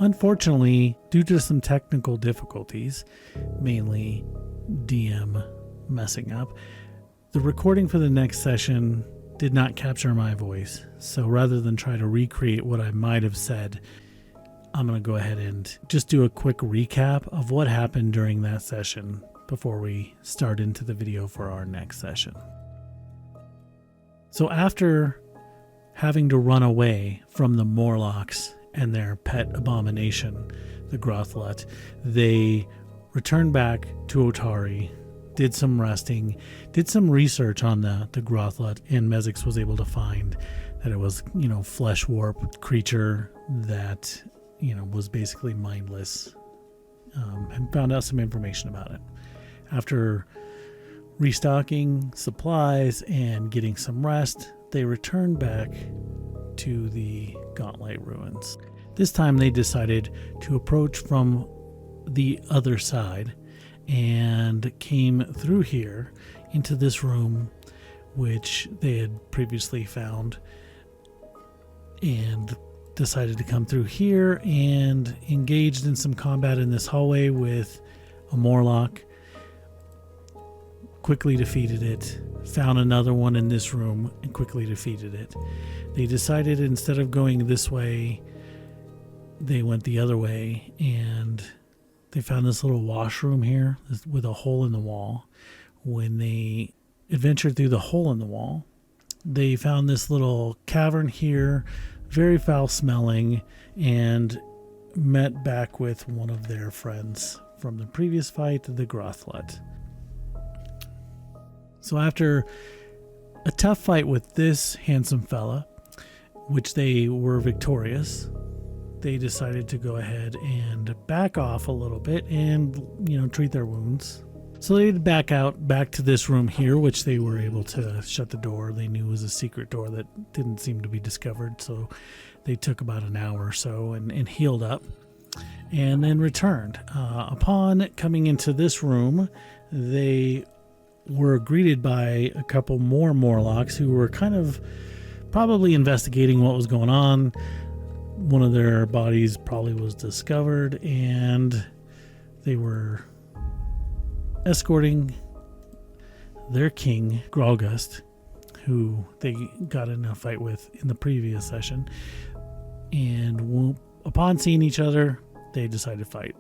Unfortunately, due to some technical difficulties, mainly DM messing up, the recording for the next session did not capture my voice. So rather than try to recreate what I might have said, I'm going to go ahead and just do a quick recap of what happened during that session before we start into the video for our next session. So after having to run away from the Morlocks and their pet abomination, the Grothlet, they returned back to Otari, did some resting, did some research on the Grothlet, and Mezix was able to find that it was, flesh warp creature that, was basically mindless, and found out some information about it. After restocking supplies and getting some rest, they returned back to the Gauntlet ruins. This time they decided to approach from the other side and came through here into this room which they had previously found, and decided to come through here and engaged in some combat in this hallway with a Morlock. Quickly defeated it, found another one in this room and quickly defeated it. They decided instead of going this way, they went the other way, and they found this little washroom here with a hole in the wall. When they adventured through the hole in the wall, they found this little cavern here, very foul smelling, and met back with one of their friends from the previous fight, the Grothlet. So after a tough fight with this handsome fella, which they were victorious, they decided to go ahead and back off a little bit and, treat their wounds. So they'd back to this room here, which they were able to shut the door. They knew was a secret door that didn't seem to be discovered. So they took about an hour or so and healed up and then returned. Upon coming into this room, they were greeted by a couple more Morlocks who were kind of probably investigating what was going on. One of their bodies probably was discovered, and they were escorting their king, Gralgust, who they got in a fight with in the previous session. And upon seeing each other, they decided to fight.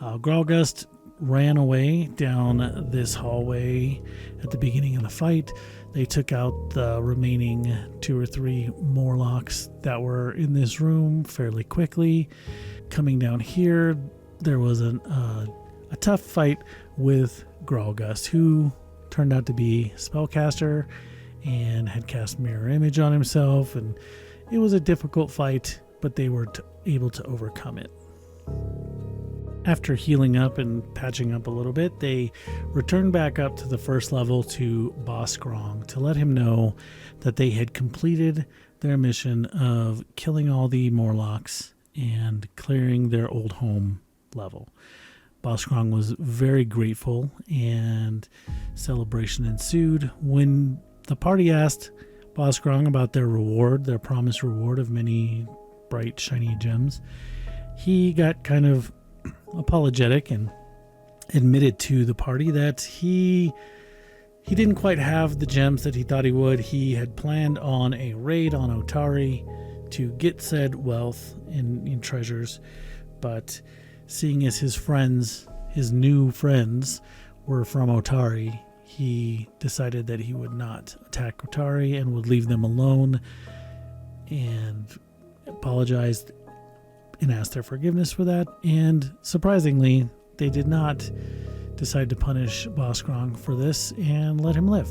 Gralgust ran away down this hallway at the beginning of the fight. They took out the remaining 2 or 3 Morlocks that were in this room fairly quickly. Coming down here, there was a tough fight with Gralgust, who turned out to be a spellcaster and had cast mirror image on himself, and it was a difficult fight, but they were able to overcome it. After healing up and patching up a little bit, they returned back up to the first level to Boss Grong to let him know that they had completed their mission of killing all the Morlocks and clearing their old home level. Boss Grong was very grateful, and celebration ensued. When the party asked Boss Grong about their reward, their promised reward of many bright, shiny gems, he got kind of apologetic and admitted to the party that he didn't quite have the gems that he thought he would. He had planned on a raid on Otari to get said wealth in treasures, but seeing as his new friends were from Otari, he decided that he would not attack Otari and would leave them alone, and apologized and asked their forgiveness for that. And surprisingly, they did not decide to punish Boss Grong for this and let him live.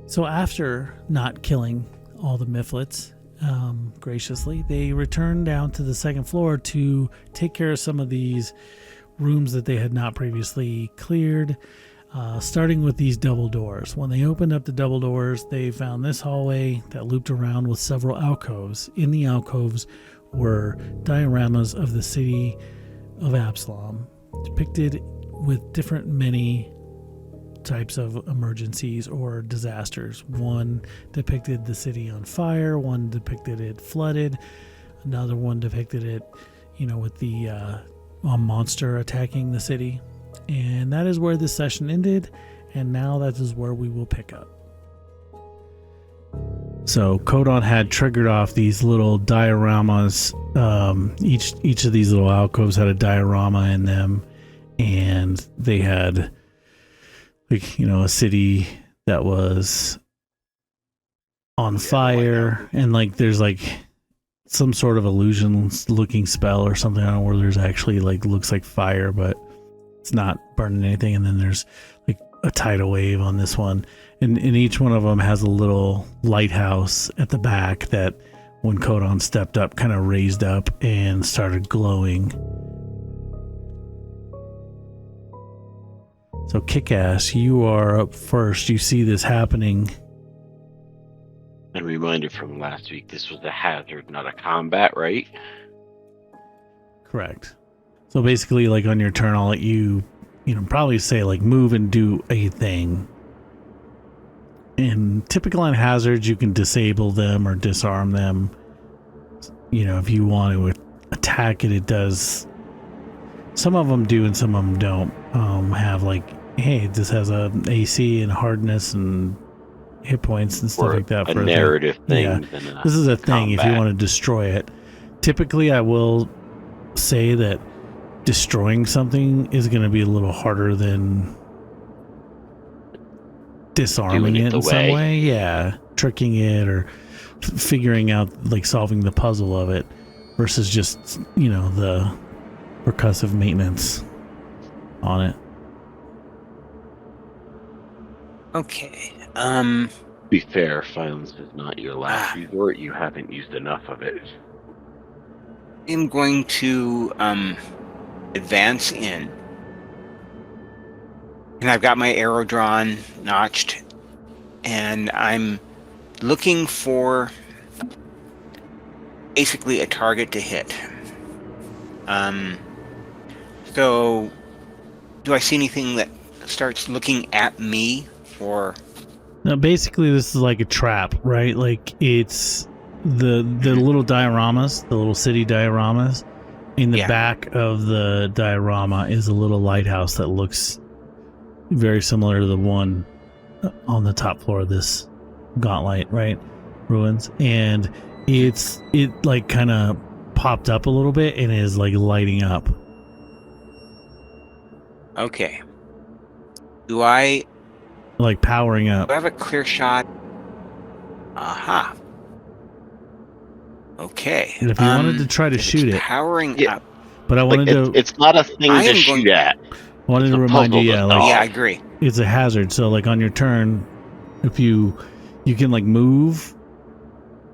So after not killing all the Mifflets graciously, they returned down to the second floor to take care of some of these rooms that they had not previously cleared, starting with these double doors. When they opened up the double doors, they found this hallway that looped around with several alcoves. In the alcoves were dioramas of the city of Absalom, depicted with many types of emergencies or disasters. One depicted the city on fire, one depicted it flooded, another one depicted it with the a monster attacking the city. And that is where this session ended, and now that is where we will pick up. So Codon had triggered off these little dioramas. Each of these little alcoves had a diorama in them, and they had a city that was on fire, and there's some sort of illusion looking spell or something. I don't know, where there's actually looks like fire, but it's not burning anything. And then there's a tidal wave on this one, and each one of them has a little lighthouse at the back that, when Codon stepped up, kind of raised up and started glowing. So Kick-Ass, you are up first. You see this happening. And reminder from last week, this was a hazard, not a combat, right? Correct. So basically, on your turn, I'll let you, probably say move and do a thing. And typically on hazards, you can disable them or disarm them. If you want to attack it, it does. Some of them do and some of them don't have hey, this has a AC and hardness and hit points and stuff like that. For a narrative thing. Yeah, this is a thing if you want to destroy it. Typically, I will say that destroying something is going to be a little harder than disarming it in some way. Yeah, tricking it or figuring out, solving the puzzle of it, versus just, the percussive maintenance on it. Okay. Be fair, violence is not your last resort. You haven't used enough of it. I'm going to advance in. And I've got my arrow drawn, notched, and I'm looking for basically a target to hit. So do I see anything that starts looking at me, or? No, basically this is like a trap, right? It's the little dioramas, the little city dioramas. In the back of the diorama is a little lighthouse that looks very similar to the one on the top floor of this gauntlet, right? Ruins. And it kind of popped up a little bit and is lighting up. Okay. Do I powering up? Do I have a clear shot? Aha. Okay. And if you wanted to try to shoot it, powering up. But I wanted to. It's not a thing to shoot at. I wanted to remind you, yeah, I agree. It's a hazard. So, on your turn, if you can move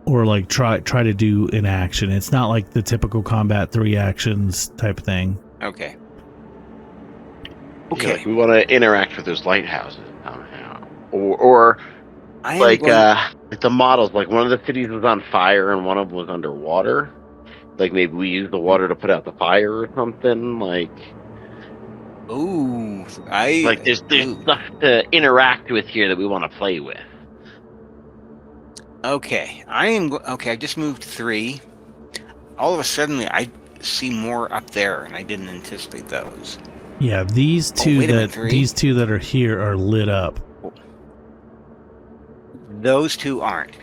or try to do an action. It's not like the typical combat 3 actions type thing. Okay. Okay. We want to interact with those lighthouses somehow, or the models. One of the cities was on fire and one of them was underwater. Maybe we use the water to put out the fire or something. Ooh, there's stuff to interact with here that we want to play with. Okay, I just moved 3. All of a sudden, I see more up there, and I didn't anticipate those. Yeah, these two that are here are lit up. Those two aren't.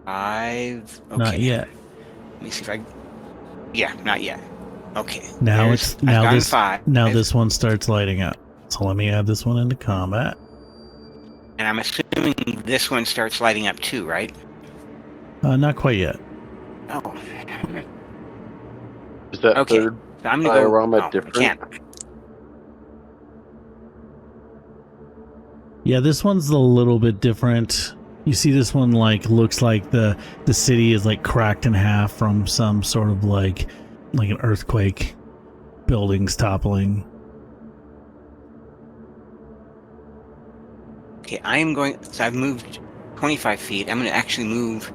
5. Okay. Not yet. Let me see if I. Yeah, not yet. Okay. Now this one starts lighting up. So let me add this one into combat. And I'm assuming this one starts lighting up too, right? Not quite yet. Oh. Is that third diorama different? Can't. Yeah, this one's a little bit different. You see this one looks like the city is cracked in half from some sort of like an earthquake, buildings toppling. Okay, so I've moved 25 feet. I'm going to actually move,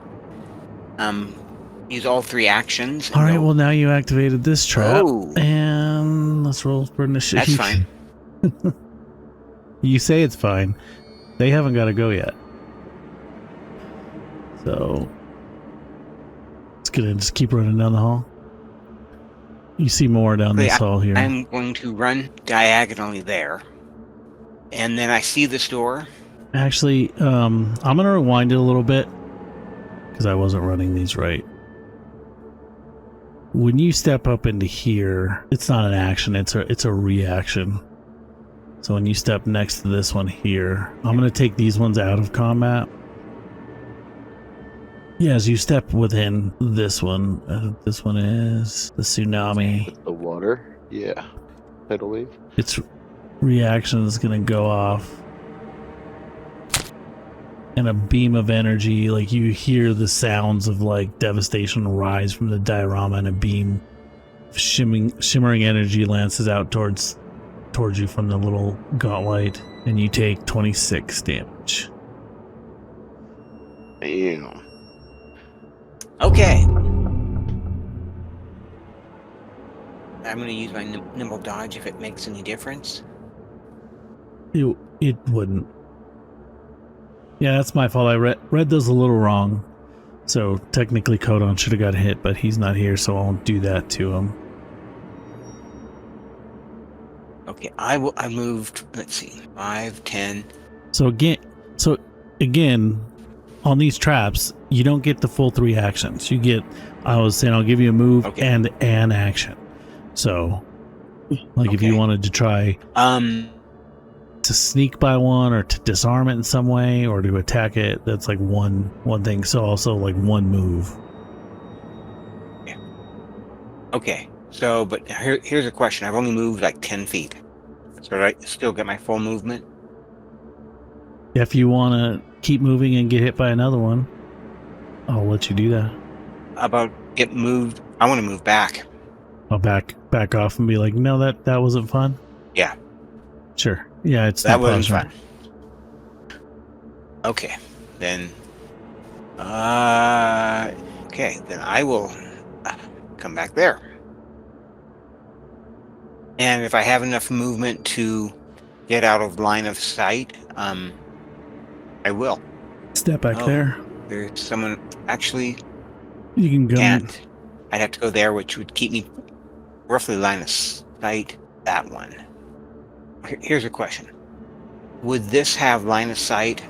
use all 3 actions. All right, well, now you activated this trap. Oh. And let's roll for initiative. That's fine. You say it's fine. They haven't got to go yet. So, It's gonna just keep running down the hall. You see more down this hall here. I'm going to run diagonally there. And then I see this door. Actually, I'm gonna rewind it a little bit because I wasn't running these right. When you step up into here, it's not an action, it's a reaction. So when you step next to this one here, I'm gonna take these ones out of combat. Yeah, as you step within this one is the tsunami. The water, yeah, tidal wave. Its reaction is gonna go off, and a beam of energy, like you hear the sounds of like devastation rise from the diorama, and a beam of shimmering energy lances out towards you from the little gauntlet, and you take 26 damage. Damn. Okay. I'm going to use my nimble dodge if it makes any difference. It wouldn't. Yeah, that's my fault. I read those a little wrong. So technically Kodon should have got hit, but he's not here, so I won't do that to him. Okay, I moved, let's see, 5, 10. So again, on these traps, you don't get the full 3 actions. You get, I was saying, I'll give you a move and an action. So, like if you wanted to try to sneak by one, or to disarm it in some way, or to attack it, that's like one thing. So also like one move. Yeah. Okay. So, but here's a question. I've only moved like 10 feet. So I still get my full movement? If you want to keep moving and get hit by another one, I'll let you do that. About get moved? I want to move back. I'll back off and be like, no, that wasn't fun. Yeah. Sure. Yeah, that wasn't fun. Okay. Then okay, then I will come back there. And if I have enough movement to get out of line of sight, I will. Step back there. There's someone actually. You can go. Can't. I'd have to go there, which would keep me roughly line of sight. That one. Here's a question: would this have line of sight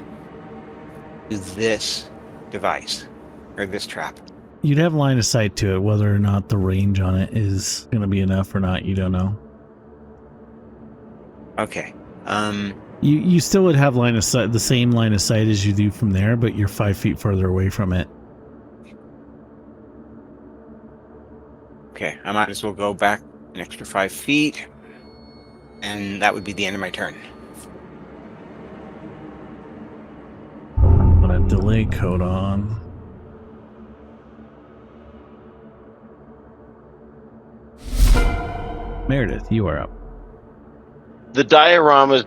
to this device or this trap? You'd have line of sight to it. Whether or not the range on it is going to be enough or not, you don't know. Okay. You still would have line of sight, the same line of sight as you do from there, but you're 5 feet further away from it. Okay, I might as well go back an extra 5 feet, and that would be the end of my turn. I'm gonna delay code on. Meredith, you are up. The dioramas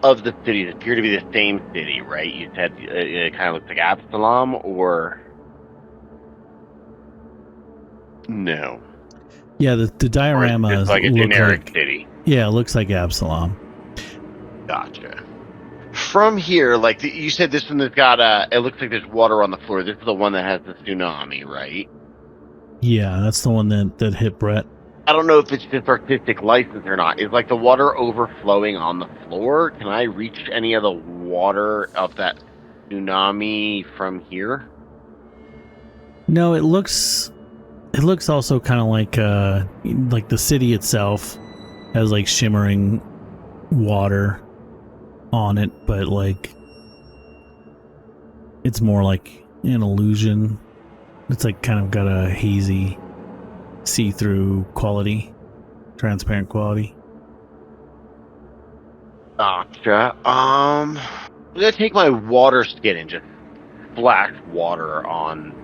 of the cities appear to be the same city, right? You said it kind of looks like Absalom, or no? Yeah, the diorama is like a generic city. Yeah, it looks like Absalom. Gotcha. From here, like you said, this one has got it looks like there's water on the floor. This is the one that has the tsunami, right? Yeah, that's the one that hit Brett. I don't know if it's just artistic license or not. Is like the water overflowing on the floor? Can I reach any of the water of that tsunami from here? No, it looks also kind of like the city itself has like shimmering water on it, but like it's more like an illusion. It's like kind of got a hazy, see-through quality, transparent quality. Gotcha. I'm gonna take my water skin and just splash water on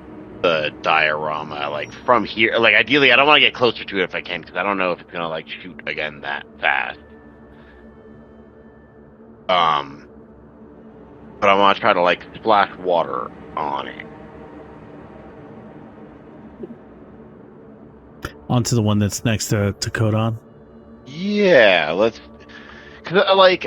the diorama, like from here. Like ideally, I don't want to get closer to it if I can, because I don't know if it's gonna like shoot again that fast. But I want to try to like splash water on it. Onto the one that's next to Kodon? Yeah, let's... Because, I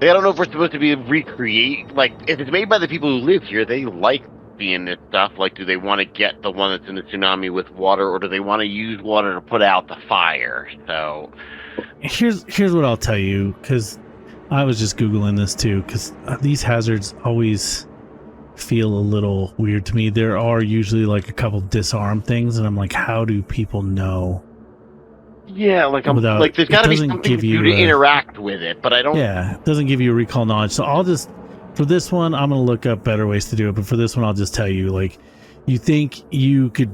don't know if we're supposed to be recreate... Like, if it's made by the people who live here, they like seeing this stuff. Like, do they want to get the one that's in the tsunami with water, or do they want to use water to put out the fire? So here's what I'll tell you, because I was just Googling this too, because these hazards always feel a little weird to me. There are usually like a couple disarm things, and I'm like, how do people know? yeah, like I'm Without, like, there's got to be doesn't something give to you do to interact with it, but I don't. Yeah, it doesn't give you a recall knowledge. So I'll just, for this one, I'm gonna look up better ways to do it. But for this one, I'll just tell you, like, you think you could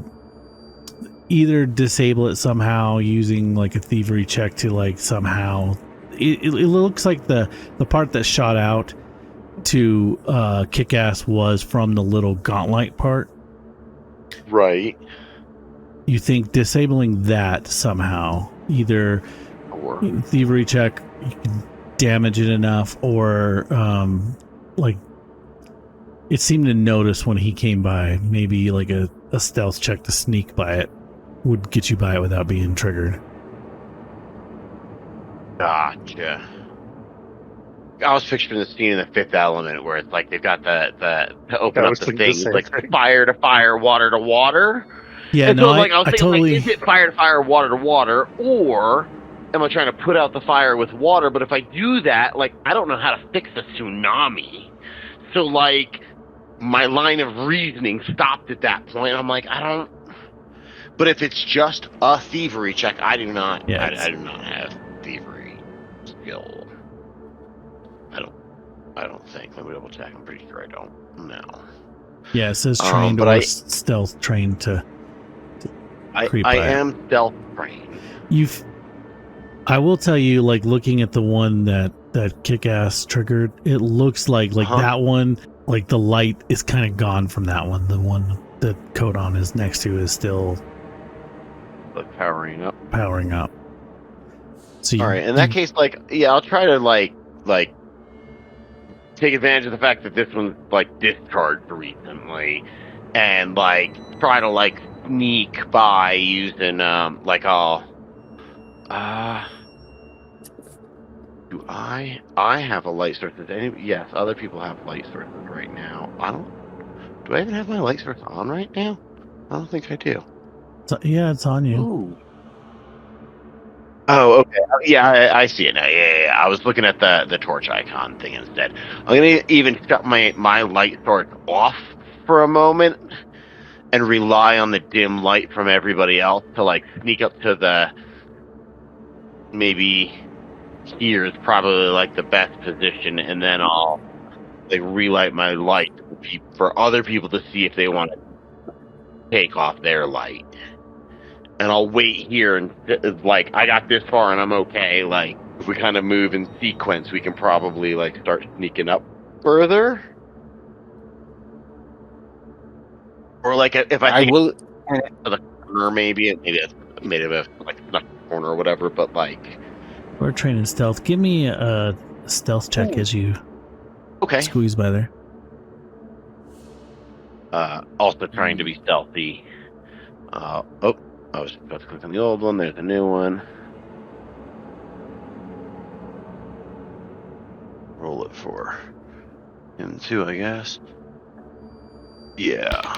either disable it somehow using like a thievery check to like somehow. It looks like the part that shot out to Kick-Ass was from the little gauntlet part. Right. You think disabling that somehow, either Or thievery check, you can damage it enough, or like it seemed to notice when he came by, maybe like a stealth check to sneak by it would get you by it without being triggered. gotcha. I was picturing the scene in The Fifth Element where it's like they've got the to open up the thing, like fire to fire, water to water. Yeah, and no, so, like, I was I thinking, totally. like, is it fire to fire, water to water, or am I trying to put out the fire with water? But if I do that, like, I don't know how to fix a tsunami. So, like, my line of reasoning stopped at that point. I'm like, I don't. But if it's just a thievery check, I do not. Yeah, I do not have thievery skill. I don't think. Let me double check. I'm pretty sure I don't. No. Yeah, it says trained or stealth trained to creep I by am stealth trained. I will tell you, like, looking at the one that Kick-Ass triggered, it looks like that one, like the light is kind of gone from that one. The one that Codon is next to is still like powering up. So all right, in that case, like, yeah, I'll try to like take advantage of the fact that this one's like discharged recently, and like try to like sneak by using like I'll do I have a light source? Yes, other people have light sources right now. Do I even have my light source on right now? I don't think I do. Yeah, it's on you. Ooh. Oh, okay. Yeah, I see it now. Yeah. I was looking at the torch icon thing instead. I'm gonna even shut my light source off for a moment and rely on the dim light from everybody else to like sneak up to the maybe here is probably like the best position, and then I'll like relight my light for other people to see if they want to take off their light. And I'll wait here and like I got this far and I'm okay. Like if we kind of move in sequence, we can probably like start sneaking up further. Or like if I will to the corner, maybe it's made of a like not corner or whatever. But like we're training stealth. Give me a stealth check as you squeeze by there. Also trying to be stealthy. I was about to click on the old one. There's a new one. Roll it for him too, I guess. Yeah.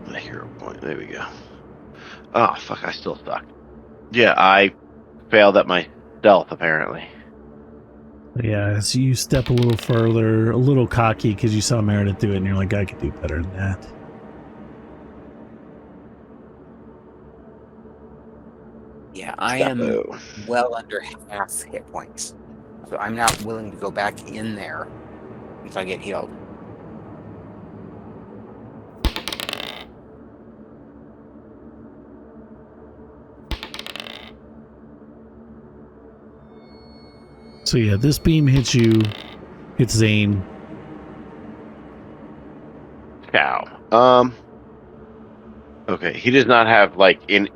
The hero point. There we go. Oh, fuck, I still suck. Yeah, I failed at my stealth, apparently. Yeah, so you step a little further, a little cocky because you saw Meredith do it, and you're like, I could do better than that. Yeah, I am well under half hit points, so I'm not willing to go back in there until I get healed. So yeah, this beam hits you. Hits Zane. Cow. Okay, he does not have like in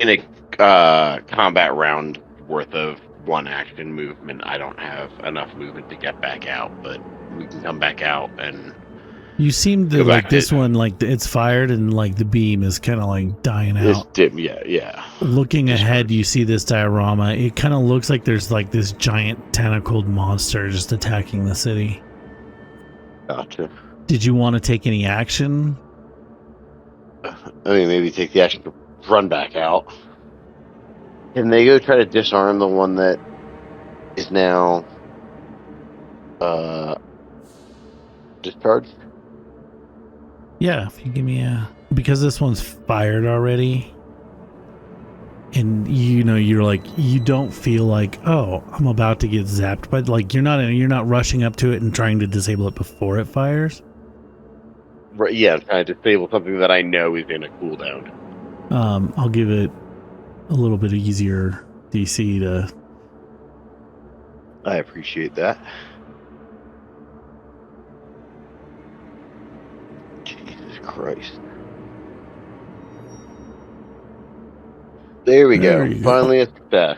a combat round worth of one action movement. I don't have enough movement to get back out, but we can come back out and You seem to Go like back this to- one, like it's fired and like the beam is kind of like dying It's out. dim. Yeah. Looking ahead, Discharge. you see this diorama. It kind of looks like there's like this giant tentacled monster just attacking the city. Gotcha. Did you want to take any action? I mean, maybe take the action to run back out. Can they go try to disarm the one that is now discharged? Yeah, if you give me because this one's fired already. And you're like, you don't feel like, oh, I'm about to get zapped, but like you're not rushing up to it and trying to disable it before it fires. Right. Yeah, I'm trying to disable something that I know is in a cooldown. I'll give it a little bit easier DC to. I appreciate that. Jesus Christ. There we There go. you go. Finally a success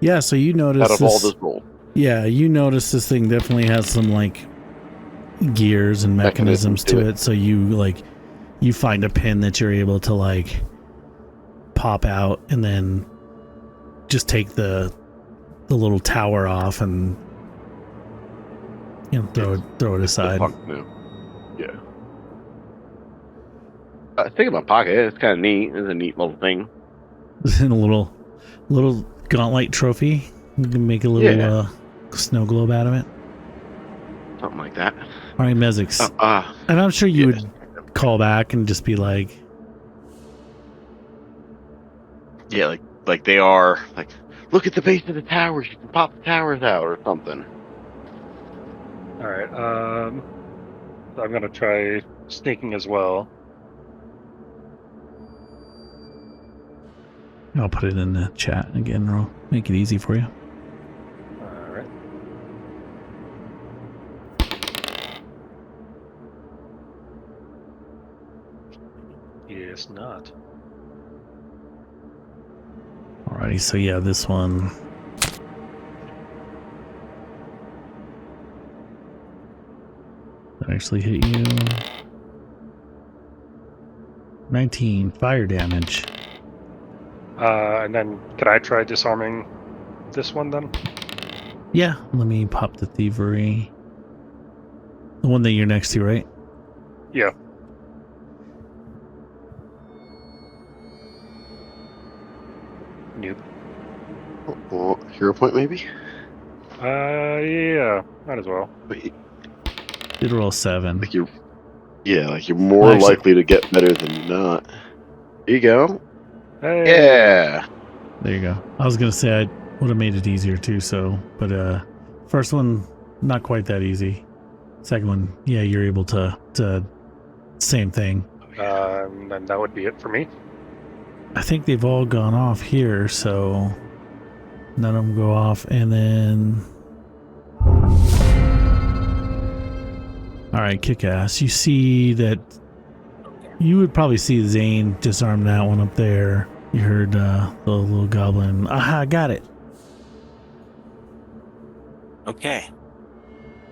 Yeah, so you notice out of all those rolls. Yeah, you notice this thing definitely has some like gears and mechanisms to it. So you find a pin that you're able to like pop out and then just take the little tower off and throw it aside. No. Yeah. Think of my pocket. It's kind of neat. It's a neat little thing. And a little gauntlet trophy. You can make a little snow globe out of it. Something like that. All right, Mezix. And I'm sure you would call back and just be like, yeah, like they are like, look at the base of the towers. You can pop the towers out or something. All right. So I'm gonna try sneaking as well. I'll put it in the chat again. I'll make it easy for you. All right. Yes, not. Alrighty, so yeah, this one. That actually hit you. 19 fire damage. And then can I try disarming this one then? Yeah, let me pop the thievery. The one that you're next to, right? Yeah. Nope. Well, hero point maybe? Yeah, might as well. Wait, Did roll 7. like you're more Actually- likely to get better than not. Here you go. Hey. Yeah. There you go. I was gonna say I would have made it easier too, but first one not quite that easy. Second one, yeah, you're able to same thing. And then that would be it for me. I think they've all gone off here, so none of them go off, and then all right, kick ass. You see that you would probably see Zane disarm that one up there. You heard the little goblin. Aha, got it. Okay.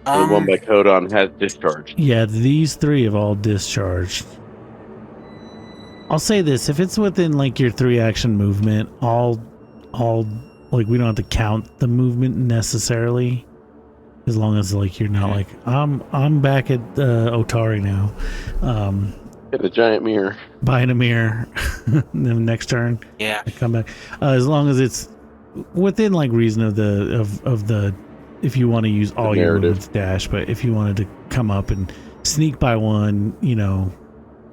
The one by Codon has discharged. Yeah, these 3 have all discharged. I'll say this, if it's within like your 3 action movement, all like we don't have to count the movement necessarily. As long as like you're not like I'm back at Otari now. Get a giant mirror. Buying a mirror. The next turn. Yeah. I come back. As long as it's within like reason of the if you want to use all your narrative. movements dash, but if you wanted to come up and sneak by one,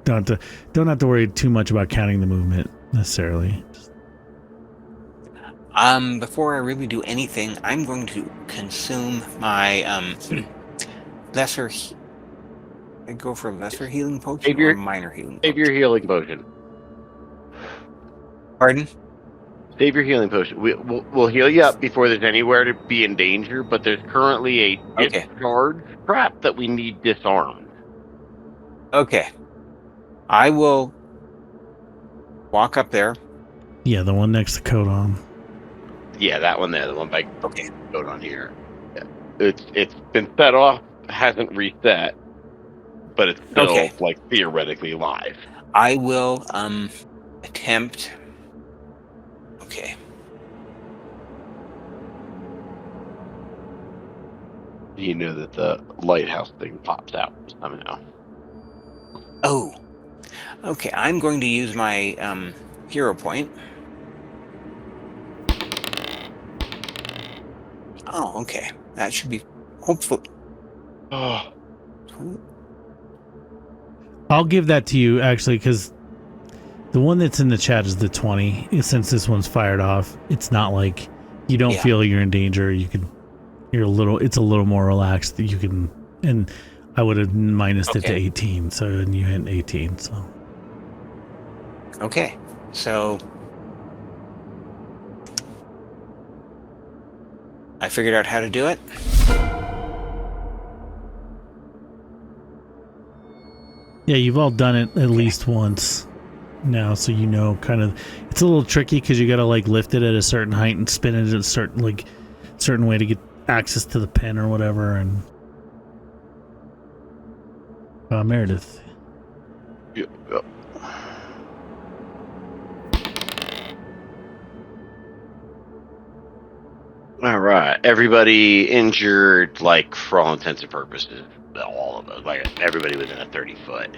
don't have to worry too much about counting the movement necessarily. Before I really do anything, I'm going to consume my lesser. I go for a lesser healing potion or a minor healing Save potion. your healing potion. Pardon? Save your healing potion. We'll heal you up before there's anywhere to be in danger, but there's currently a discharge trap that we need disarmed. Okay. I will walk up there. Yeah, the one next to Codon. Yeah, that one there, the one by Okay. Codon here. Yeah. It's been set off hasn't reset, but it's still Okay. like theoretically live. I will attempt. Okay. You know that the lighthouse thing pops out somehow. Oh. Okay. I'm going to use my hero point. Oh, okay. That should be hopefully. Oh, I'll give that to you actually, because the one that's in the chat is the 20. Since this one's fired off, it's not like you don't feel you're in danger. It's a little more relaxed. You can, and I would have minused it to 18. So and you hit 18. So okay. So I figured out how to do it. yeah, you've all done it at least once now, so you know kind of. It's a little tricky because you got to like lift it at a certain height and spin it at a certain way to get access to the pen or whatever. And Meredith. yeah. All right, everybody injured, like for all intents and purposes, all of us, like everybody within a 30-foot,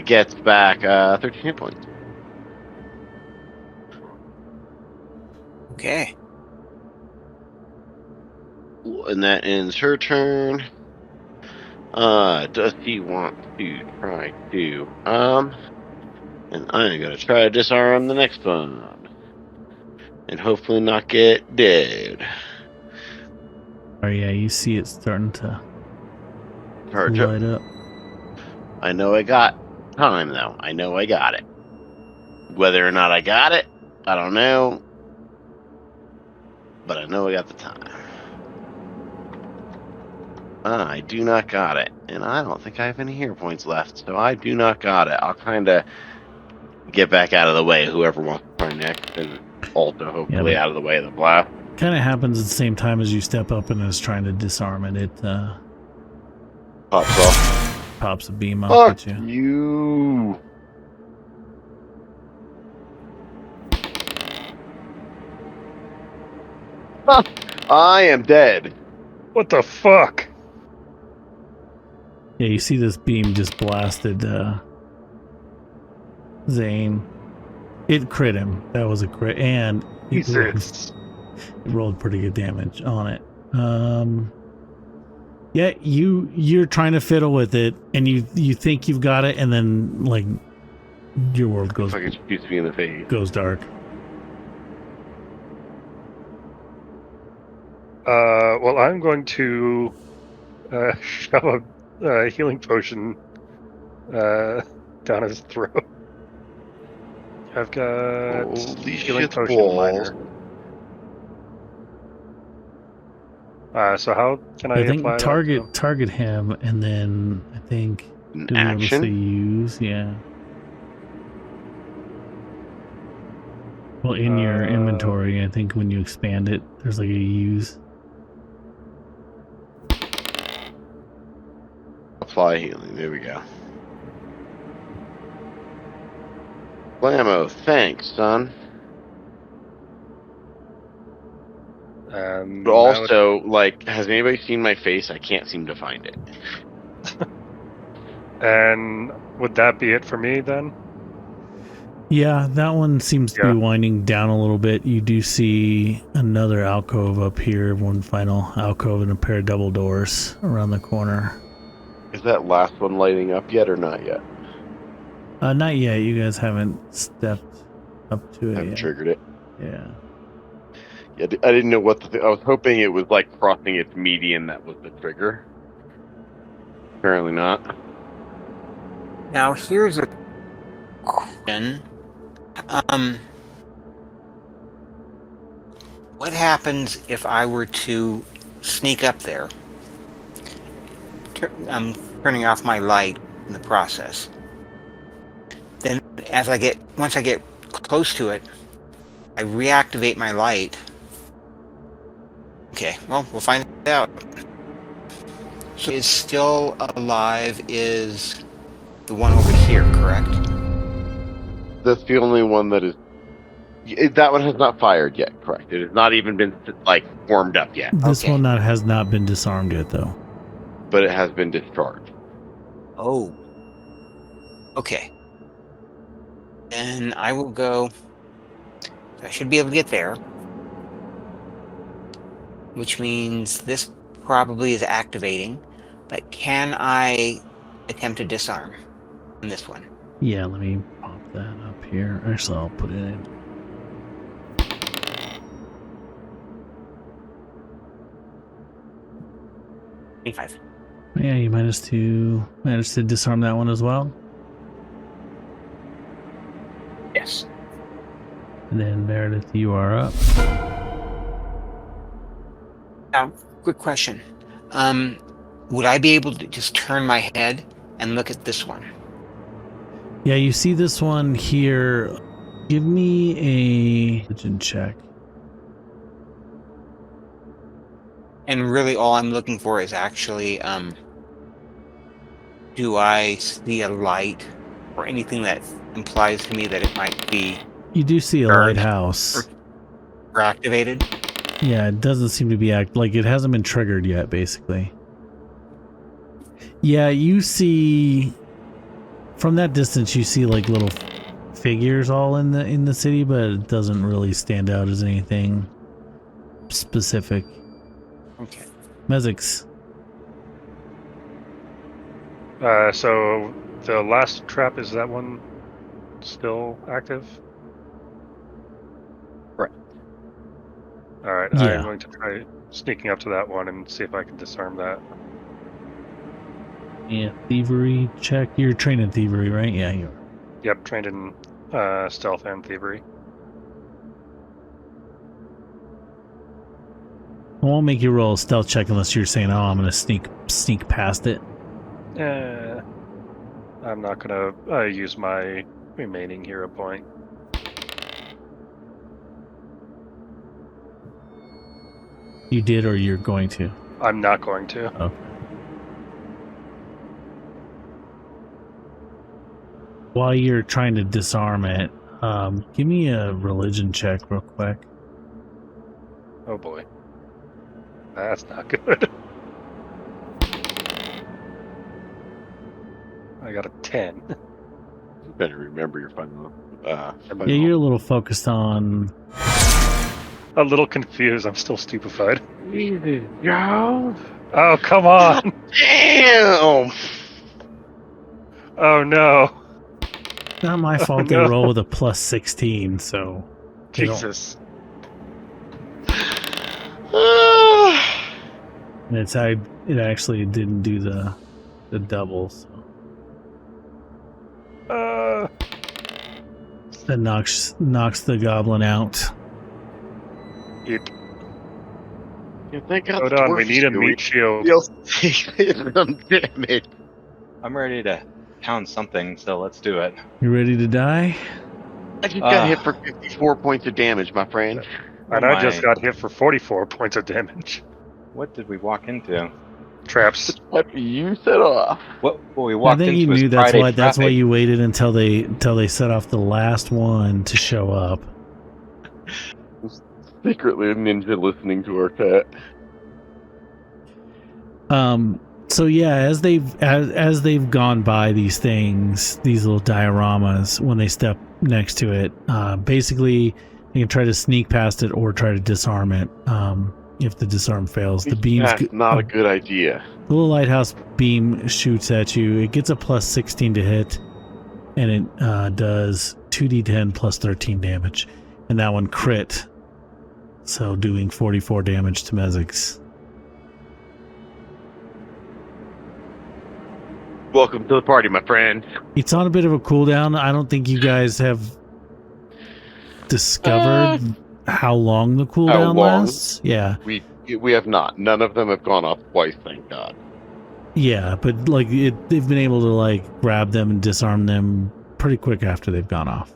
gets back 13 hit points. Okay. And that ends her turn. Does he want to try to? And I'm gonna try to disarm the next one, and hopefully not get dead. Oh yeah, you see it starting to Charge light up. I know I got time though. I know I got it. Whether or not I got it, I don't know. But I know I got the time. I do not got it. And I don't think I have any hero points left. So I do not got it. I'll kind of get back out of the way, whoever wants to try next. And also hopefully out of the way of the blast. Kind of happens at the same time as you step up and is trying to disarm it. It Pops off. pops a beam up Fuck at you. you. I am dead. What the fuck? Yeah, you see this beam just blasted Zane. It crit him. That was a crit, and Jesus. it rolled pretty good damage on it. Yeah, you're trying to fiddle with it, and you think you've got it, and then like your world goes Fucking shoots me in the face. goes dark. Well, I'm going to shove a healing potion down his throat. I've got Holy healing shit potion balls. minor. So how can I I think apply target him, and then I think An to be able to say action? use, yeah. Well, in your inventory, I think when you expand it, there's like a use. Apply healing. There we go. Blammo, thanks, son. But also, like, has anybody seen my face? I can't seem to find it. And would that be it for me then? Yeah, that one seems to be winding down a little bit. You do see another alcove up here, one final alcove and a pair of double doors around the corner. Is that last one lighting up yet or not yet? Not yet. You guys haven't stepped up to it Haven't yet. triggered it. Yeah. Yeah, I didn't know what to think. I was hoping it was like crossing its median that was the trigger. Apparently not. Now here's a question. What happens if I were to sneak up there? I'm turning off my light in the process. Then once I get close to it, I reactivate my light. Okay, well, we'll find out. So is still alive is the one over here, correct? That's the only one that is. That one has not fired yet. Correct. It has not even been like warmed up yet, This Okay. one has not been disarmed yet, though. but it has been discharged. Oh. Okay. And I will go. I should be able to get there. Which means this probably is activating. But can I attempt to disarm on this one? Yeah, let me pop that up here. Actually, I'll put it in. $25. Yeah, you managed to disarm that one as well. Yes. And then Meredith, you are up. Now, quick question. Would I be able to just turn my head and look at this one? Yeah, you see this one here. Give me a religion check. And really all I'm looking for is actually, do I see a light or anything that implies to me that it might be You do see a Charged. lighthouse. or activated? Yeah, it doesn't seem to be like it hasn't been triggered yet, basically. Yeah, you see from that distance you see like little figures all in the city, but it doesn't really stand out as anything specific. Okay. Mezix. So the last trap, is that one still active? Right. All right. Yeah. I'm going to try sneaking up to that one and see if I can disarm that. Yeah, thievery check. You're trained in thievery, right? Yeah, you are. Yep, trained in stealth and thievery. I won't make you roll a stealth check unless you're saying, "Oh, I'm gonna sneak past it." I'm not going to use my remaining hero point. You did, or you're going to. I'm not going to. Okay. While you're trying to disarm it, give me a religion check real quick. Oh boy. That's not good. I got a 10. You better remember your final. Yeah, you're a little focused on. A little confused. I'm still stupefied. Jesus, Joe. Oh, come on! Damn. Oh no! Not my fault. They no. roll with a plus 16, so. they don't- Jesus. And it actually didn't do the double, so that knocks the goblin out. It, You think I'll hold on, we need a meat shield. You'll take some damage. I'm ready to pound something, so let's do it. You ready to die? I just got hit for 54 points of damage, my friend. And I just got hit for 44 points of damage. What did we walk into? Traps. What you set off? What we I walked think into you was knew that's Friday why traffic. you waited until they set off the last one to show up. Secretly a ninja listening to our chat. So yeah, as they've gone by these things, these little dioramas, when they step next to it, basically they can try to sneak past it or try to disarm it. If the disarm fails, the beam's That's not a good idea. the little lighthouse beam shoots at you. It gets a plus 16 to hit, and it does 2d10 plus 13 damage, and that one crit, so doing 44 damage to Mezix. Welcome to the party, my friend. It's on a bit of a cooldown. I don't think you guys have discovered how long the cooldown long? lasts. Yeah, We have not. None of them have gone off twice, thank God. yeah, but like they've been able to like grab them and disarm them pretty quick after they've gone off.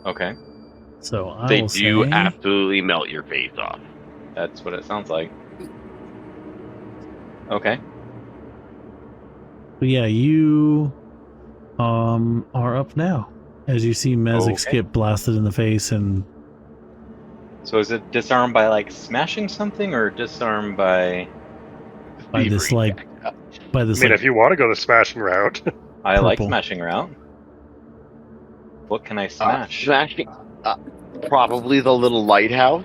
Okay, So I They will do say, absolutely melt your face off. that's what it sounds like. Okay. But yeah, you are up now. As you see Mezix Okay. get blasted in the face and So is it disarmed by like smashing something, or disarmed by? by this Thievery like check. by I this mean, like if you want to go the smashing route, I like purple. smashing around. What can I smash? Smashing. Uh, Probably the little lighthouse.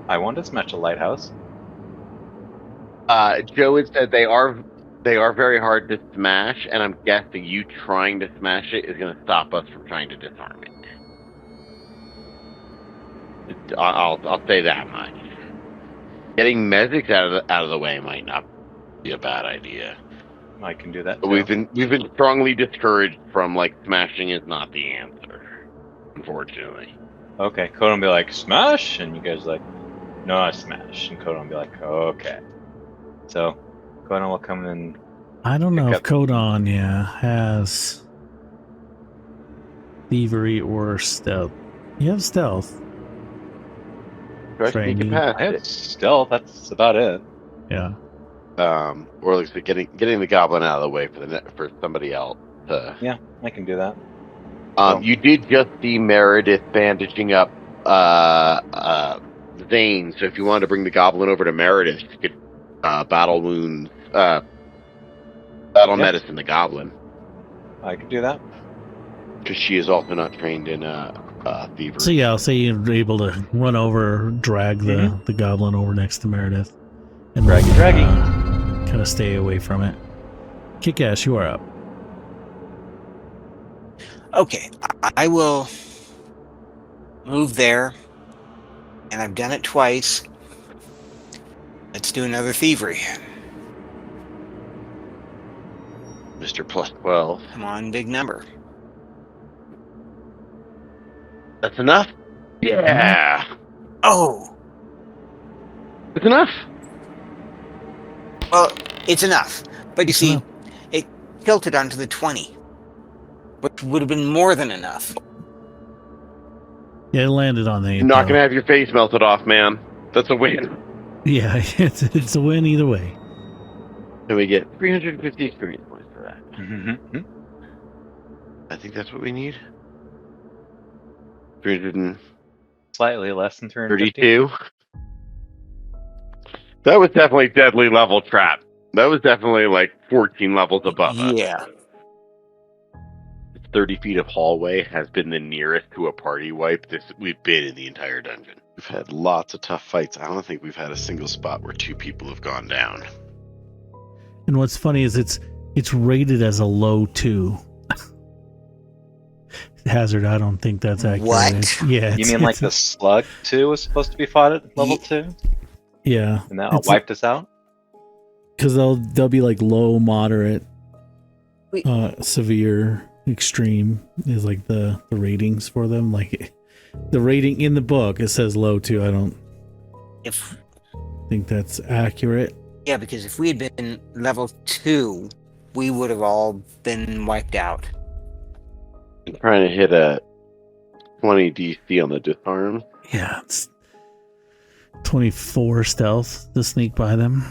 I want to smash a lighthouse. Joe had said they are very hard to smash, and I'm guessing you trying to smash it is going to stop us from trying to disarm it. I'll say that much. Getting Mezix out of the way might not be a bad idea. I can do that But too. we've been strongly discouraged from like smashing is not the answer, unfortunately. Okay, Conan will be like, smash! And you guys are like, no, I smash. And Conan will be like, okay. So, Conan will come in. I don't know Pick if up- Codon, has thievery or stealth. You have stealth. Try sneaking Training. past I have it. stealth, that's about it. Yeah. Or at least getting the goblin out of the way for somebody else to. Yeah, I can do that. So- You did just see Meredith bandaging up Zane, so if you wanted to bring the goblin over to Meredith, you could battle wounds, battle Yeah. medicine the goblin, I can do that. because she is also not trained in thievery. So yeah, I'll say you're able to run over, drag the goblin over next to Meredith, and Draggy. kind of stay away from it. Kick-Ass, you are up. Okay, I will move there, and I've done it twice. Let's do another thievery. Mr. Plus 12. Come on, big number. That's enough? Yeah. Oh, It's enough. well, it's enough. But you It's see, enough. it tilted onto the 20, which would have been more than enough. Yeah, it landed on the 8. You're not going to though. have your face melted off, man. That's a win. Yeah, it's a win either way. And we get 350 experience points for that. Mm-hmm. I think that's what we need. 332. Slightly less than 350. That was definitely deadly level trap. That was definitely like 14 levels above us. Yeah. 30 feet of hallway has been the nearest to a party wipe we've been in the entire dungeon. We've had lots of tough fights. I don't think we've had a single spot where 2 people have gone down. And what's funny is it's rated as a low 2. Hazard, I don't think that's accurate. What? Yeah. You mean like the slug 2 was supposed to be fought at level 2? Yeah. And that wiped us out? Because they'll be like low, moderate, Wait. severe, extreme is like the ratings for them. Like the rating in the book, it says low 2. I don't If think that's accurate. yeah, because if we had been level 2, we would have all been wiped out. I'm trying to hit a 20 DC on the disarm. Yeah, it's 24 stealth to sneak by them.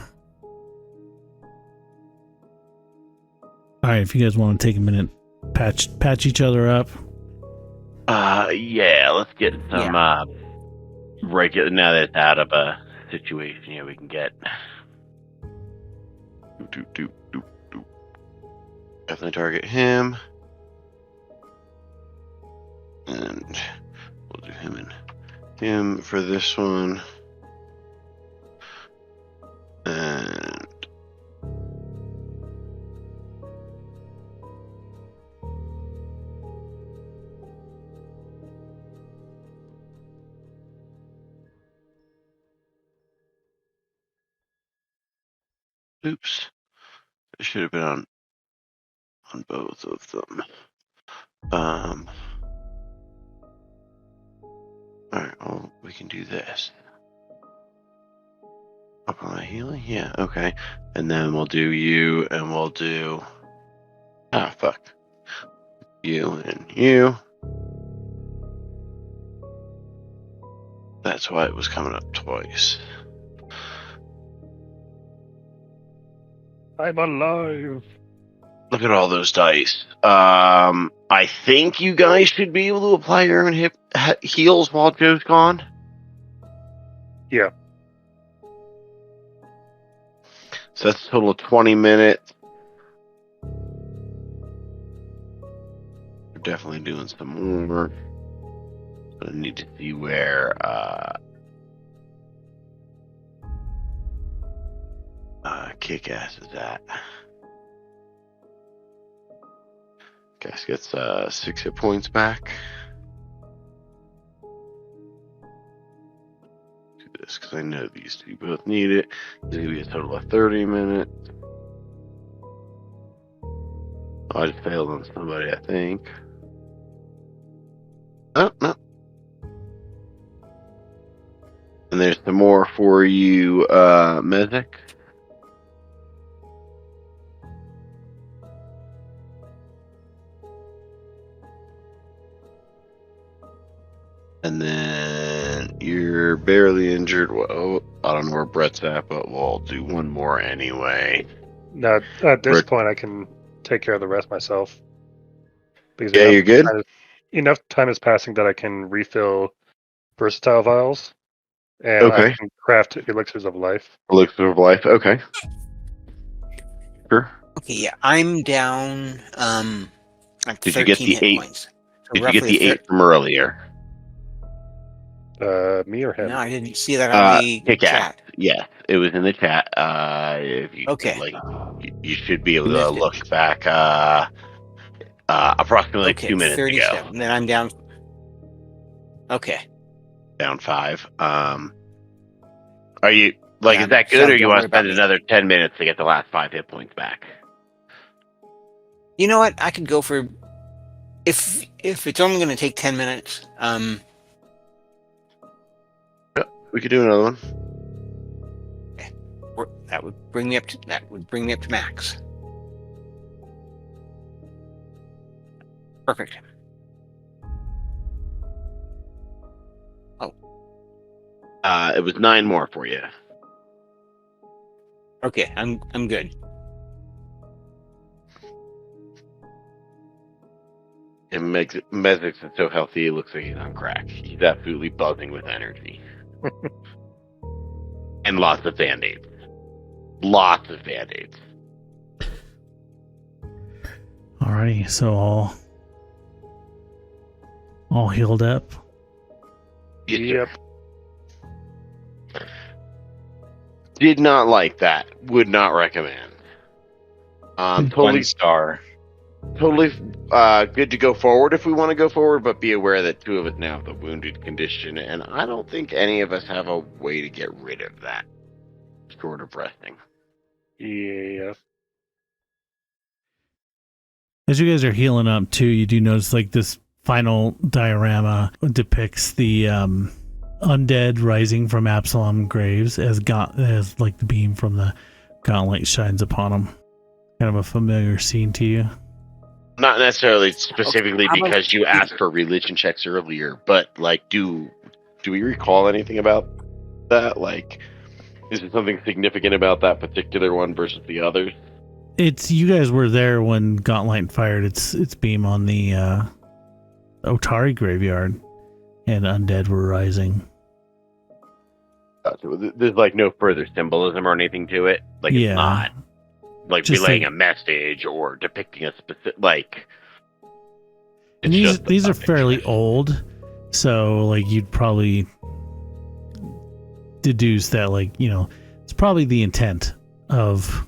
All right, if you guys want to take a minute, patch each other up. Yeah, let's get some regular. Now that it's out of a situation, we can get. Definitely target him. And we'll do him and him for this one. And oops. It should have been on both of them. Alright, well, we can do this. Apply healing? Yeah, okay. And then we'll do you, and we'll do... fuck. You and you. That's why it was coming up twice. I'm alive. Look at all those dice. I think you guys should be able to apply your own heals while Joe's gone. Yeah. So that's a total of 20 minutes. We're definitely doing some more. But I need to see where Kick-Ass is at. Kick-Ass gets 6 hit points back. Do this because I know these two both need it. It's going to be a total of 30 minutes. Oh, I just failed on somebody, I think. Oh, no. And there's some more for you, Mezek. And then you're barely injured. Well, I don't know where Brett's at, but we'll do one more anyway. Now, at this Brett. point, I can take care of the rest myself. Because Yeah, you're good? enough time is passing that I can refill versatile vials, and Okay. I can craft elixirs of life. Elixir of life. Okay. Sure. Okay, yeah, I'm down like Did you get 13 the hit 8? points. So Did you get roughly the 8 from earlier? Me or him? No, I didn't see that on the Kick-Ass. chat. Yes, it was in the chat. If you Okay. you should be able to Missed it. look back approximately Okay, 2 minutes 37. ago. Then I'm down. Okay. Down 5. Are you like Yeah, is that so good, or you don't want worry to about spend me. another 10 minutes to get the last 5 hit points back? You know what? I could go for if it's only going to take 10 minutes. We could do another one. That would bring me up to max. Perfect. It was 9 more for you. Okay, I'm good. And Mezix is so healthy, it looks like he's on crack. He's absolutely buzzing with energy. And lots of band-aids. Lots of band-aids. Alrighty, so all healed up. Yes, Yep. sir. Did not like that. Would not recommend. Totally 1 star. Totally good to go forward if we want to go forward, but be aware that 2 of us now have the wounded condition, and I don't think any of us have a way to get rid of that, short of resting. Yeah. As you guys are healing up too, you do notice like this final diorama depicts the undead rising from Absalom graves as like the beam from the gauntlet shines upon them. Kind of a familiar scene to you. Not necessarily specifically Okay, because you asked for religion checks earlier, but like, do we recall anything about that? Like, is there something significant about that particular one versus the others? It's you guys were there when Gauntlet fired its beam on the Otari graveyard, and undead were rising. There's like no further symbolism or anything to it. Like, Yeah. it's not like Just relaying like- a message or depicting a specific like. And it's just these a are fairly picture. old, so like you'd probably deduce that like it's probably the intent of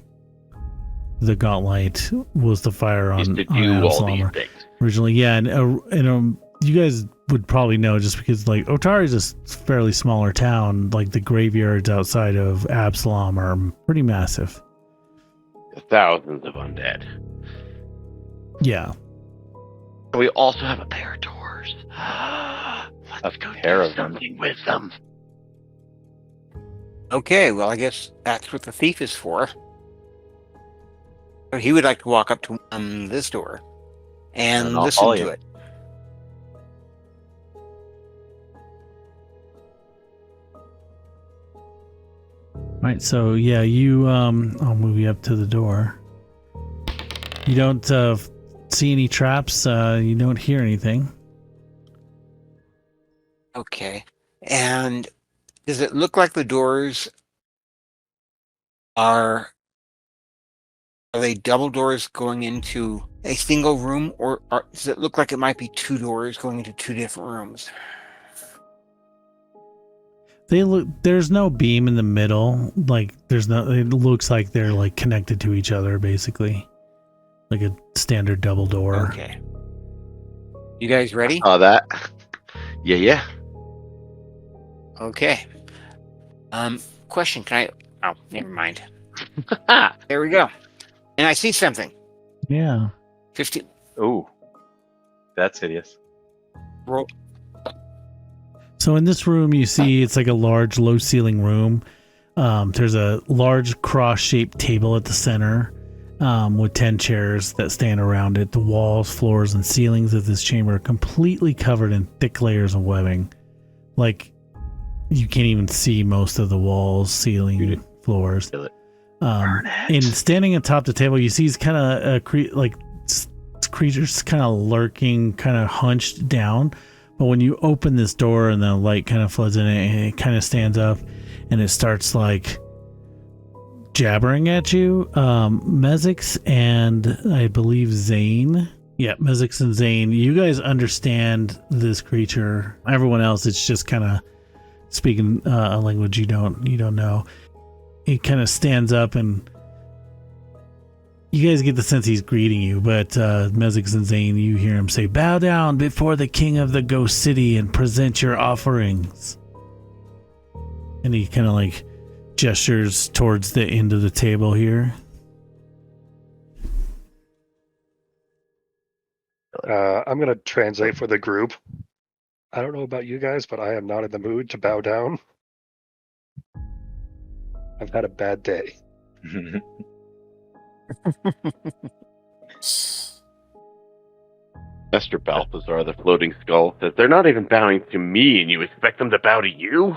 the Gauntlet was to fire Is on to do all Absalom these things. originally. Yeah, and you guys would probably know just because like Otari is a fairly smaller town. Like the graveyards outside of Absalom are pretty massive. Thousands of undead. Yeah. We also have a pair of doors. Let's go pair do of them. something with them. Okay, well, I guess that's what the thief is for. So he would like to walk up to this door and And I'll listen follow to you. it. Right, so yeah, you I'll move you up to the door. You don't see any traps, you don't hear anything. Okay. And does it look like the doors are they double doors going into a single room, or does it look like it might be two doors going into two different rooms? They look. There's no beam in the middle. Like there's no. It looks like they're like connected to each other, basically, like a standard double door. Okay. You guys ready? That. Yeah. Okay. Question. Can I? Oh, never mind. There we go. And I see something. Yeah. 50. Ooh, that's hideous. Roll. So in this room, you see it's like a large, low-ceiling room. There's a large cross-shaped table at the center with 10 chairs that stand around it. The walls, floors, and ceilings of this chamber are completely covered in thick layers of webbing. Like, you can't even see most of the walls, ceiling, floors. And standing atop the table, you see he's kind of creatures kind of lurking, kind of hunched down. But when you open this door and the light kind of floods in it, it kind of stands up and it starts like jabbering at you. Mezix and I believe Zane. Yeah, Mezix and Zane. You guys understand this creature. Everyone else, it's just kind of speaking a language you don't know. He kind of stands up and you guys get the sense he's greeting you, but Mezix and Zane, you hear him say, "Bow down before the king of the Ghost City and present your offerings." And he kind of like gestures towards the end of the table here. I'm going to translate for the group. I don't know about you guys, but I am not in the mood to bow down. I've had a bad day. Mr. Balthazar, the floating skull, says, "They're not even bowing to me, and you expect them to bow to you?"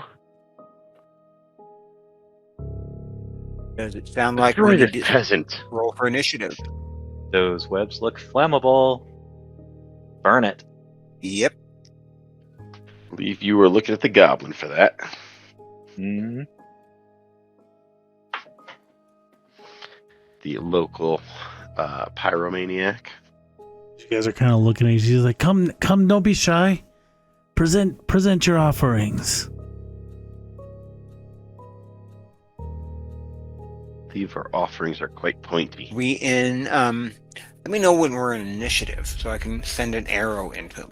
Does it sound like Destroy we this need to peasant. roll for initiative? Those webs look flammable. Burn it. Yep. I believe you were looking at the goblin for that. Mm. The local pyromaniac. You guys are kind of looking at you. She's like, come, don't be shy. Present your offerings. I believe our offerings are quite pointy. We in let me know when we're in initiative so I can send an arrow into them.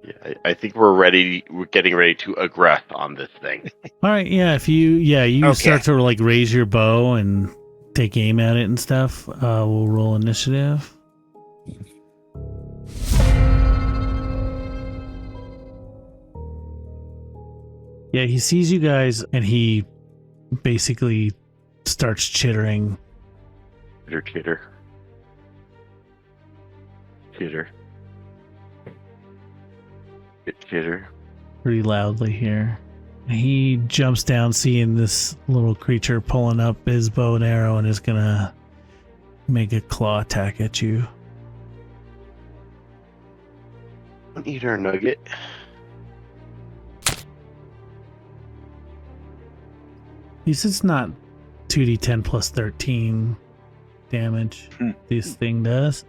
Yeah, I think we're ready. We're getting ready to aggress on this thing. All right, yeah. If you Okay. start to like raise your bow and take aim at it and stuff, we'll roll initiative. Yeah, he sees you guys and he basically starts chittering. Chitter. Chitter. Pretty loudly here. He jumps down, seeing this little creature pulling up his bow and arrow, and is gonna make a claw attack at you. Don't eat our nugget. At least it's not 2d10 plus 13 damage this thing does.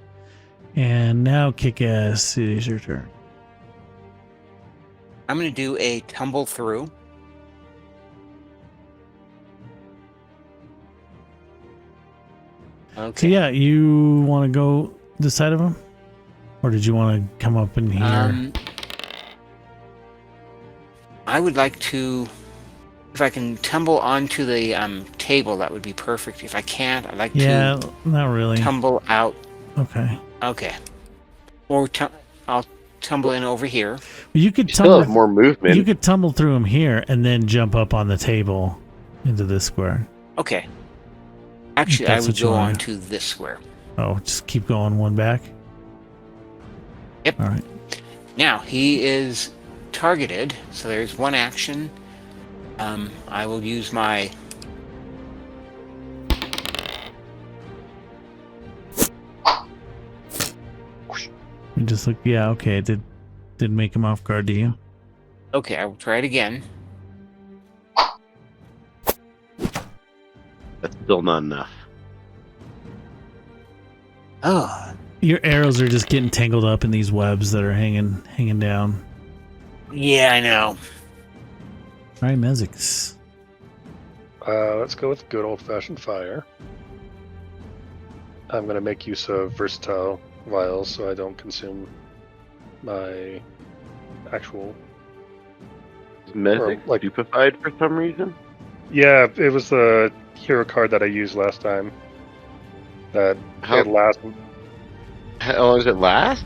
And now, Kick-Ass, it is your turn. I'm going to do a tumble through. So Okay. yeah, you want to go this side of him? Or did you want to come up in here? I would like to, if I can tumble onto the table, that would be perfect. If I can't, I'd like Yeah, to not really. tumble out. Okay. Okay. Or I'll tumble in over here. You could You still have tumble. more movement. You could tumble through him here and then jump up on the table into this square. Okay. Actually, I That's would what you go want. on to this square. Oh, just keep going one back. Yep. All right. Now, he is targeted, so there's one action. I will use my. You just look. Yeah, okay. It did make him off guard, do you? Okay, I will try it again. That's still not enough. Oh, Your arrows are just getting tangled up in these webs that are hanging down. yeah, I know. All right, Mezix. Let's go with good old-fashioned fire. I'm going to make use of versatile vials so I don't consume my actual... Is Mezix like- stupefied for some reason? Yeah, it was the hero card that I used last time. That How it lasts. long does it last?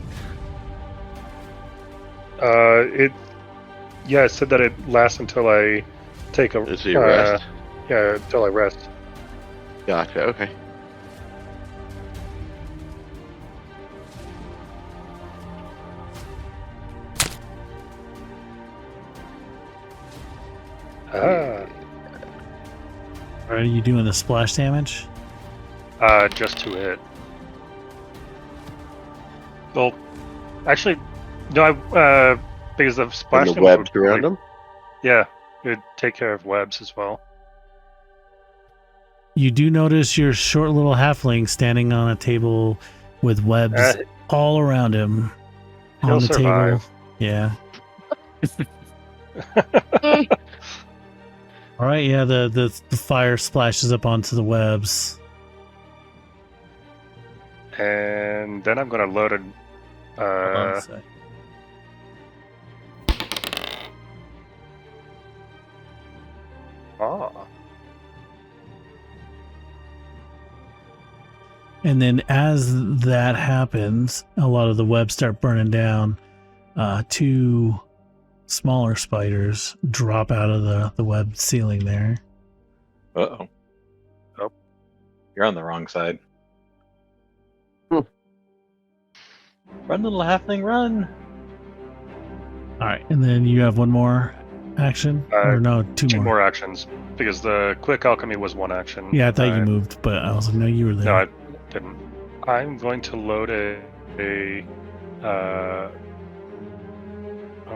It said that it lasts until I take a Is it rest? Yeah, until I rest. Gotcha. Okay. Ah, Are you doing the splash damage? just to hit. Well, actually, no. Because the splash And the damage webs would around them? Yeah, it would take care of webs as well. You do notice your short little halfling standing on a table with webs all around him He'll on the table. survive. Yeah. All right. Yeah. The fire splashes up onto the webs. And then I'm gonna load it. Hold on a sec. And then as that happens, a lot of the webs start burning down. Two smaller spiders drop out of the web ceiling there. Uh-oh. Oh. You're on the wrong side. Hmm. Run, little halfling, run! All right. And then you have one more action? Or no, two Two more. more actions because the quick alchemy was one action. Yeah, I thought you moved, but I was like, no, you were there. No, I didn't. I'm going to load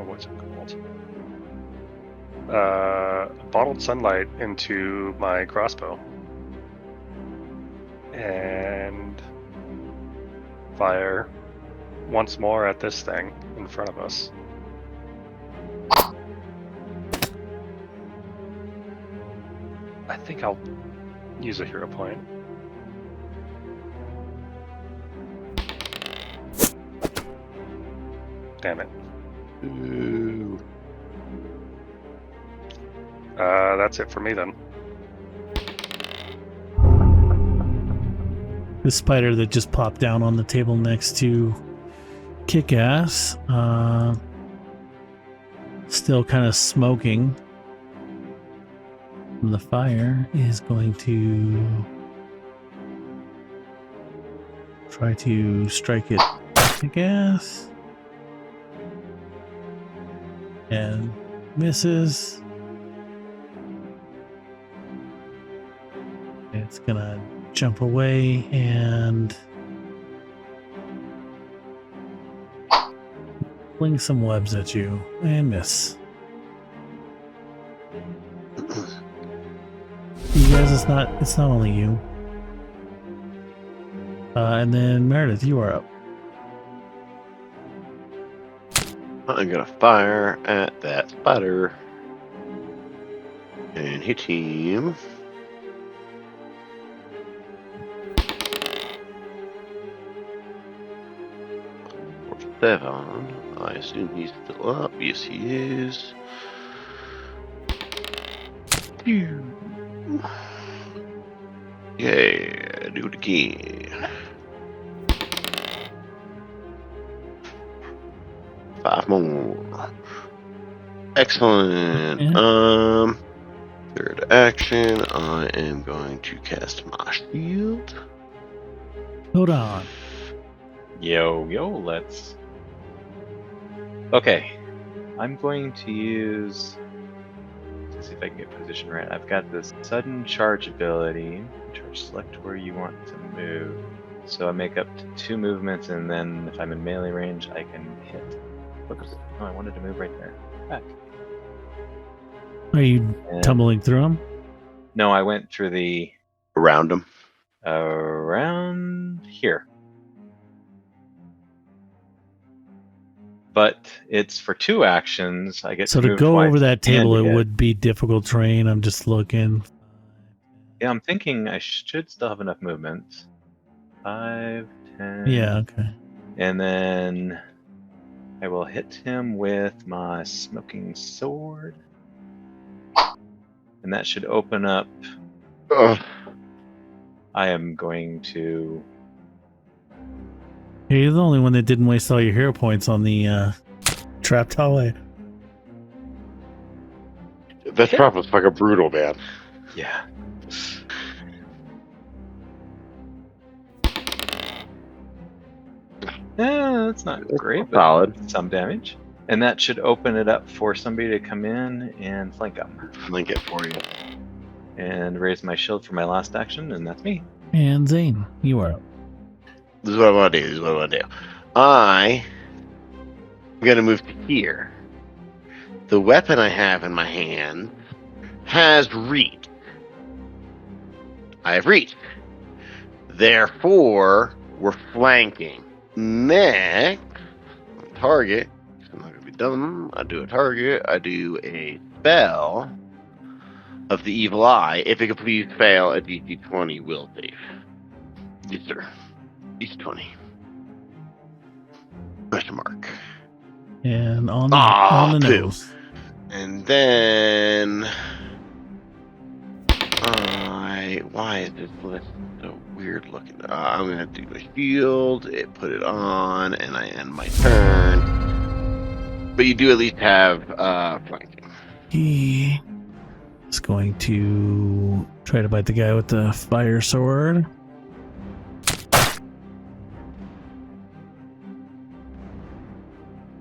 what's it called? Bottled sunlight into my crossbow. And fire once more at this thing in front of us. I think I'll use a hero point. Damn it. Ooh. That's it for me then. The spider that just popped down on the table next to Kick-Ass, still kind of smoking from the fire, is going to try to strike it. Kick-Ass, and misses. It's gonna jump away and fling some webs at you and miss. You guys, it's not only you. And then Meredith, you are up. I'm gonna fire at that spider and hit him. For 7. I assume he's still up. Yes, he is. Phew. Yeah, do it again. 5 more. Excellent. Yeah. Third action, I am going to cast my shield. Hold on. Yo, let's... Okay. I'm going to use Let's see if I can get position right. I've got this sudden charge ability. Charge select where you want to move. So I make up to 2 movements, and then if I'm in melee range, I can hit. Oops. Oh, I wanted to move right there. Back. Are you And- tumbling through them? No, I went through the Around him. around here. But it's for 2 actions. I get So to to move go twice over that and table, to it hit. would be difficult terrain. I'm just looking. Yeah, I'm thinking I should still have enough movement. 5, 10. Yeah, okay. And then I will hit him with my smoking sword. And that should open up. Ugh. I am going to. Hey, you're the only one that didn't waste all your hero points on the trapped hallway. That trap was fucking brutal, man. Yeah. Yeah, that's not great, but Solid. some damage. And that should open it up for somebody to come in and flank them. Link it for you. And raise my shield for my last action, and that's me. And Zane, you are up. This is what I want to do. I'm gonna move to here. The weapon I have in my hand has reach. I have reach. Therefore, we're flanking. Next, target. I'm not gonna be dumb. I do a target. I do a spell of the evil eye. If it could please fail, a DC 20 will save. Yes, sir. DC 20. Question mark. And on the two. nose. And then why is this list so weird looking? I'm gonna do a shield, put it on, and I end my turn. But you do at least have flanking. He is going to try to bite the guy with the fire sword.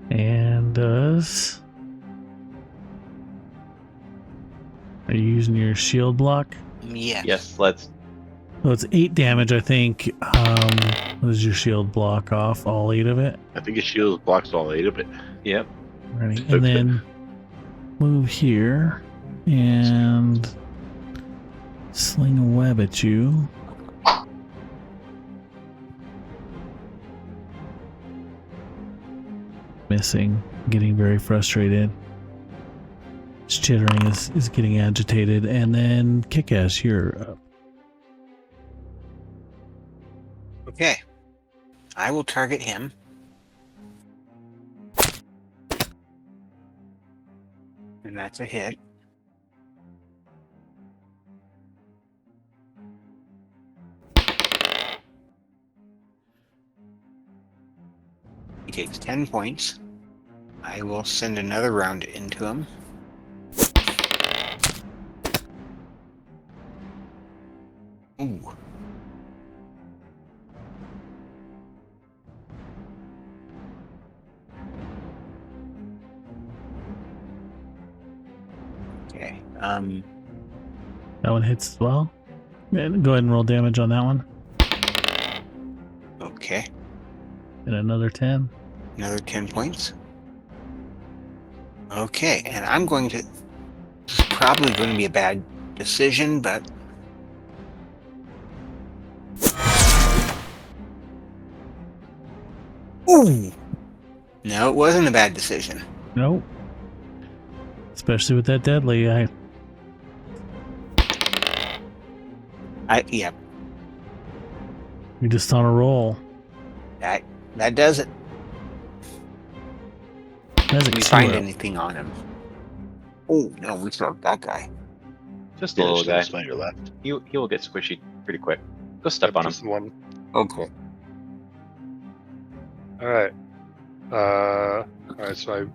And does. Are you using your shield block? Yes. Yes, let's. So it's 8 damage, I think. What does your shield block off? All 8 of it? I think his shield blocks all 8 of it. Yep. Ready. And then move here and sling a web at you. Missing. Getting very frustrated. His chittering is getting agitated. And then Kick-Ass, you're up. Okay. I will target him. And that's a hit. He takes 10 points. I will send another round into him. Ooh. Okay. That one hits as well. And go ahead and roll damage on that one. Okay. And another 10. Another 10 points. Okay, and I'm going to... This is probably going to be a bad decision, but... Ooh! No, it wasn't a bad decision. Nope. Especially with that deadly. Yeah, You're just on a roll. that does it. That's Did we find anything on him? Oh, no, we saw that guy. Just a little guy. Spider left. He will get squishy pretty quick. Go step on him. Just one. Okay. Alright. Alright, so I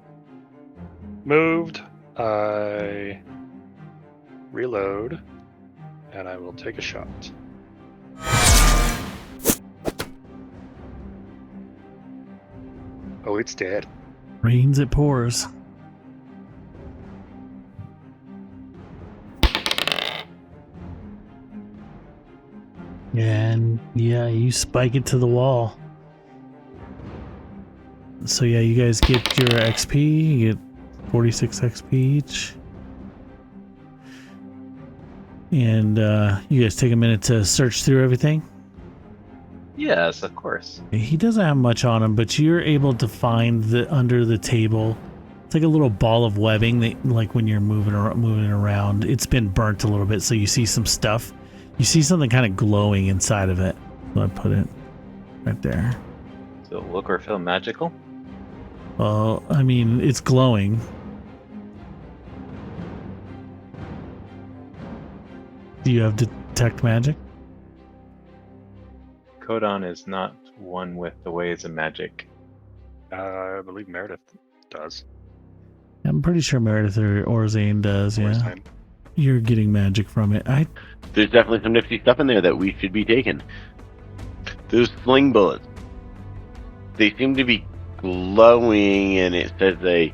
moved. I reload. And I will take a shot. Oh, it's dead. Rains, it pours. And yeah, you spike it to the wall. So yeah, you guys get your XP. You get 46 XP each. And you guys take a minute to search through everything. Yes, of course. He doesn't have much on him, but you're able to find under the table. It's like a little ball of webbing that, like when you're moving around, it's been burnt a little bit, so you see some stuff. You see something kind of glowing inside of it. So I put it right there. So look or feel magical? Well, I mean, it's glowing. Do you have detect magic? Codon is not one with the ways of magic. I believe Meredith does. I'm pretty sure Meredith or Zane does, Or yeah. Zane. You're getting magic from it. There's definitely some nifty stuff in there that we should be taking. Those sling bullets. They seem to be glowing, and it says they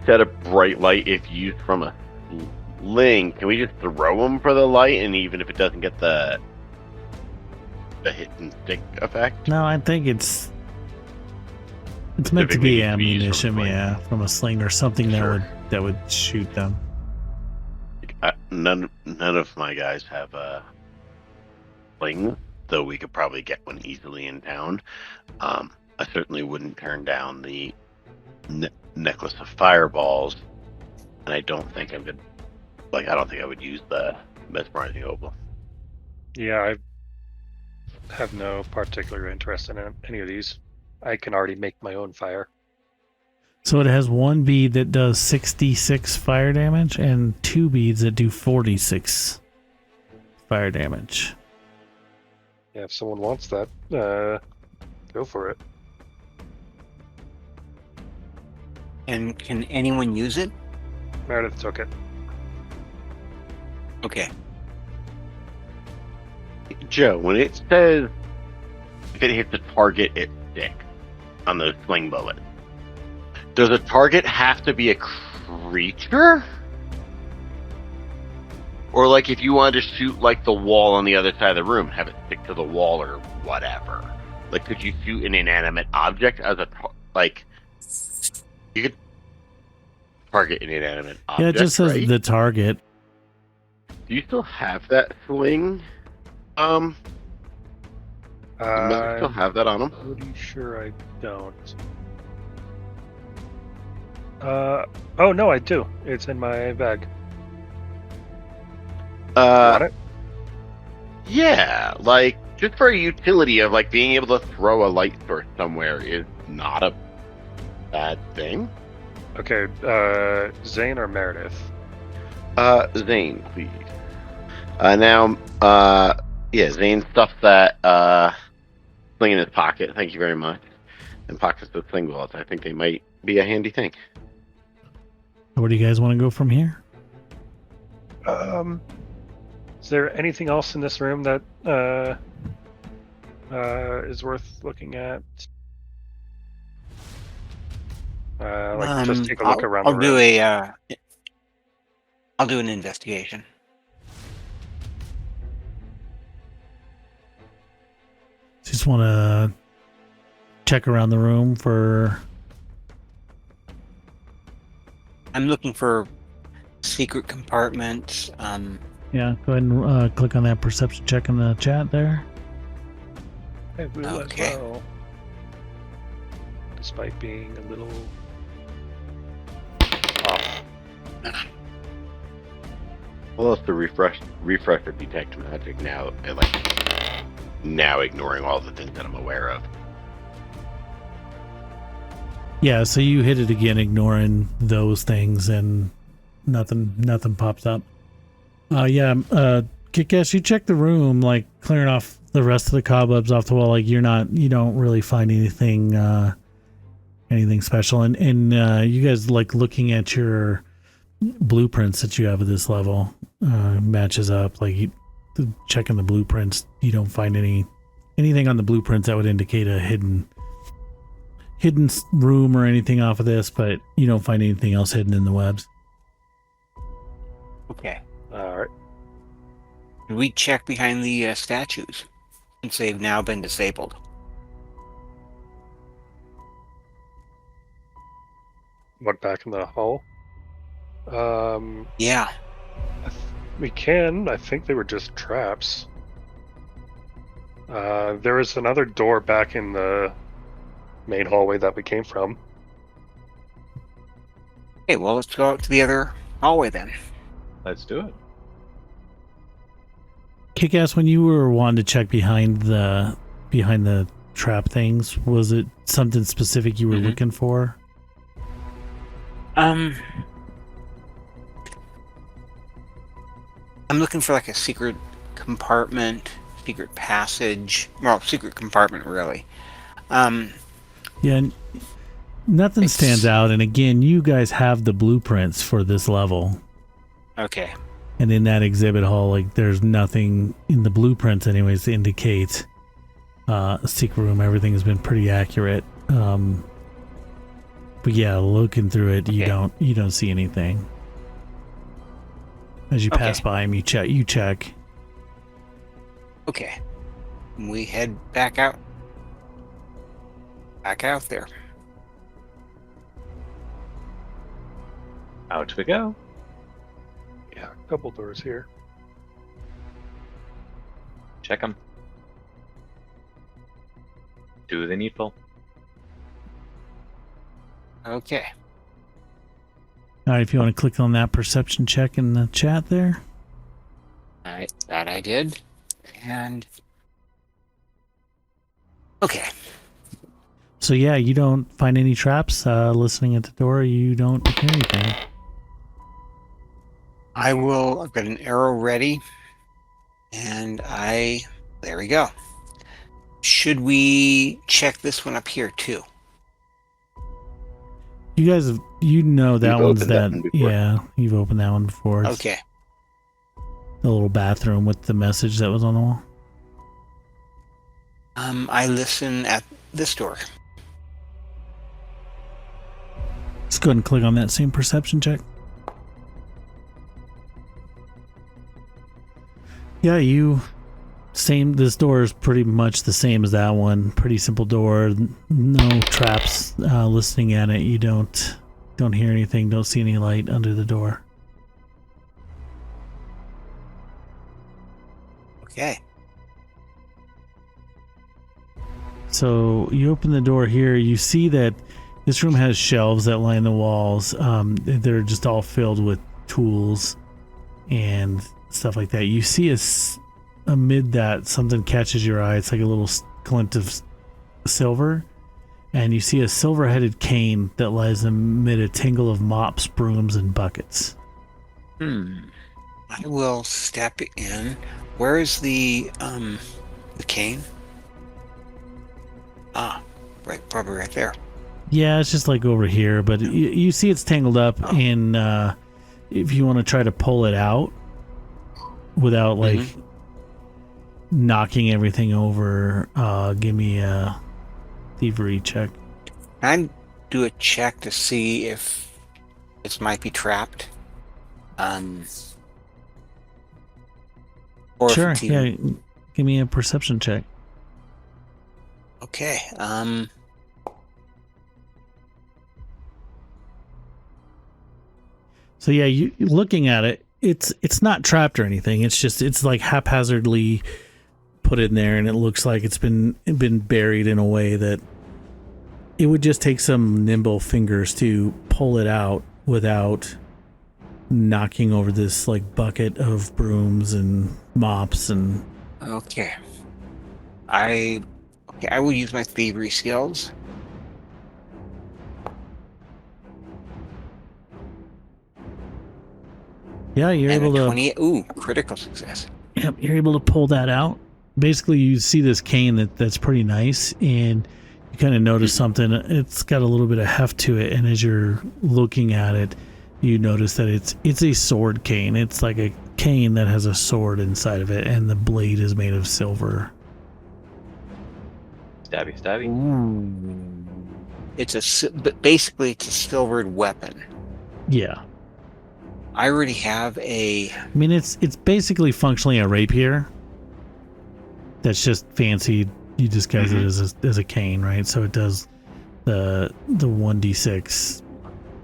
set a bright light if used from a sling. Can we just throw them for the light, and even if it doesn't get the hit and stick effect? No, I think it's meant to be Specifically to be used from ammunition, a sling. yeah, from a sling or something Sure. that would shoot them. None of my guys have a sling, though we could probably get one easily in town. I certainly wouldn't turn down the necklace of fireballs, and I don't think I don't think I would use the mesmerizing opal. Yeah, I have no particular interest in any of these. I can already make my own fire. So it has one bead that does 66 fire damage and 2 beads that do 46 fire damage. Yeah, if someone wants that, go for it. And can anyone use it? Meredith took it. Okay. Joe, when it says if it hits a target, it sticks on those sling bullets, does a target have to be a creature? Or like if you wanted to shoot like the wall on the other side of the room, have it stick to the wall or whatever? Like, could you shoot an inanimate object as a like? You could target an inanimate object. Yeah, it just says right? the target. Do you still have that sling? Does Mel still have that on him? Pretty sure I don't. Oh no, I do. It's in my bag. Want it? Yeah, like just for a utility of like being able to throw a light source somewhere is not a bad thing. Okay, Zane or Meredith? Zane, please. Yeah, Zane stuffs that sling in his pocket. Thank you very much. And pockets the sling bullets. I think they might be a handy thing. Where do you guys want to go from here? Is there anything else in this room that is worth looking at? Just take a look around the room. I'll do an investigation. Just want to check around the room for... I'm looking for secret compartments. Yeah, go ahead and click on that perception check in the chat there. I will as Okay. well. Despite being a little off. Well, it's to refresh or detect magic now, and like now ignoring all the things that I'm aware of. Yeah, so you hit it again, ignoring those things, and nothing pops up. Kickass, you check the room, like clearing off the rest of the cobwebs off the wall. Like you don't really find anything special, and you guys like looking at your blueprints that you have at this level matches up. Like checking the blueprints, you don't find anything on the blueprints that would indicate a hidden room or anything off of this, but you don't find anything else hidden in the webs. Okay. All right. We check behind the statues since they've now been disabled. What, back in the hall? Yeah. We can. I think they were just traps. There is another door back in the main hallway that we came from. Okay, well, let's go out to the other hallway then. Let's do it. Kick-Ass, when you were wanting to check behind the trap things, was it something specific you were looking for? I'm looking for like a secret compartment, secret passage. Well, secret compartment, really. Yeah, nothing stands out. And again, you guys have the blueprints for this level. Okay. And in that exhibit hall, like, there's nothing in the blueprints anyways to indicate a secret room. Everything has been pretty accurate. But yeah, looking through it, you don't see anything. As you pass by him, you check. Okay. We head back out. Back out there. Out we go. Yeah, a couple doors here. Check them. Do the needful. Okay. All right, if you want to click on that perception check in the chat there. All right, that I did. And okay. So yeah, you don't find any traps. Listening at the door, you don't hear anything. I've got an arrow ready. And there we go. Should we check this one up here too? You guys, that We've one's opened that one before. yeah, you've opened that one before. It's Okay. the little bathroom with the message that was on the wall. I listen at this door. Let's go ahead and click on that same perception check. Yeah, this door is pretty much the same as that one. Pretty simple door. No traps. Listening at it, you don't hear anything. Don't see any light under the door. Okay. So you open the door here. You see that this room has shelves that line the walls. They're just all filled with tools and stuff like that. You see amid that, something catches your eye. It's like a little glint of silver, and you see a silver-headed cane that lies amid a tangle of mops, brooms, and buckets. I will step in. Where is the cane? Right, probably right there. Yeah, it's just like over here, but you see it's tangled up, and if you want to try to pull it out without like knocking everything over, give me a thievery check. Can I do a check to see if this might be trapped? Or Sure, if yeah. Give me a perception check. Okay. So yeah, you looking at it, it's not trapped or anything. It's like haphazardly put in there, and it looks like it's been buried in a way that it would just take some nimble fingers to pull it out without knocking over this like bucket of brooms and mops and. Okay. I will use my thievery skills. Yeah, you're And able a to. 28. Ooh, critical success. Yep, you're able to pull that out. Basically, you see this cane that's pretty nice, and you kind of notice something. It's got a little bit of heft to it, and as you're looking at it, you notice that it's a sword cane. It's like a cane that has a sword inside of it, and the blade is made of silver. Stabby, stabby. Ooh. But basically it's a silvered weapon. Yeah. I already have a. I mean, it's basically functionally a rapier. That's just fancy. You disguise it as a cane, right? So it does the 1d6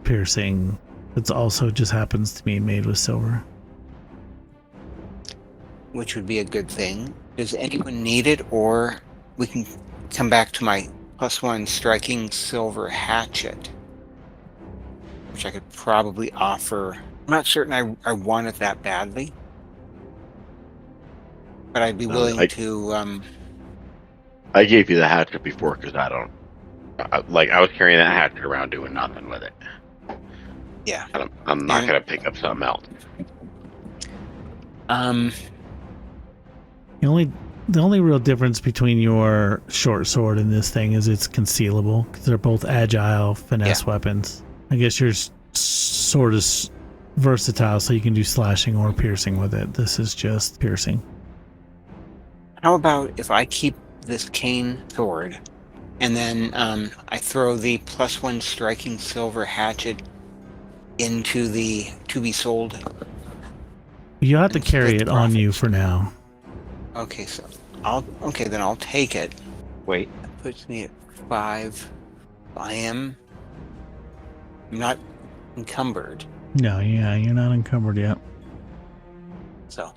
piercing. It's also just happens to be made with silver. Which would be a good thing. Does anyone need it, or we can come back to my +1 striking silver hatchet, which I could probably offer. I'm not certain I want it that badly, but I'd be willing to. I gave you the hatchet before because I was carrying that hatchet around doing nothing with it. Yeah. I'm not gonna pick up something else. The only real difference between your short sword and this thing is it's concealable because they're both agile finesse weapons. I guess your sword is versatile, so you can do slashing or piercing with it. This is just piercing. How about if I keep this cane sword, and then I throw the +1 striking silver hatchet into the to be sold? You have to carry it on you for now. Okay, so then I'll take it. Wait. That puts me at 5. I'm not encumbered. No, yeah, you're not encumbered yet. So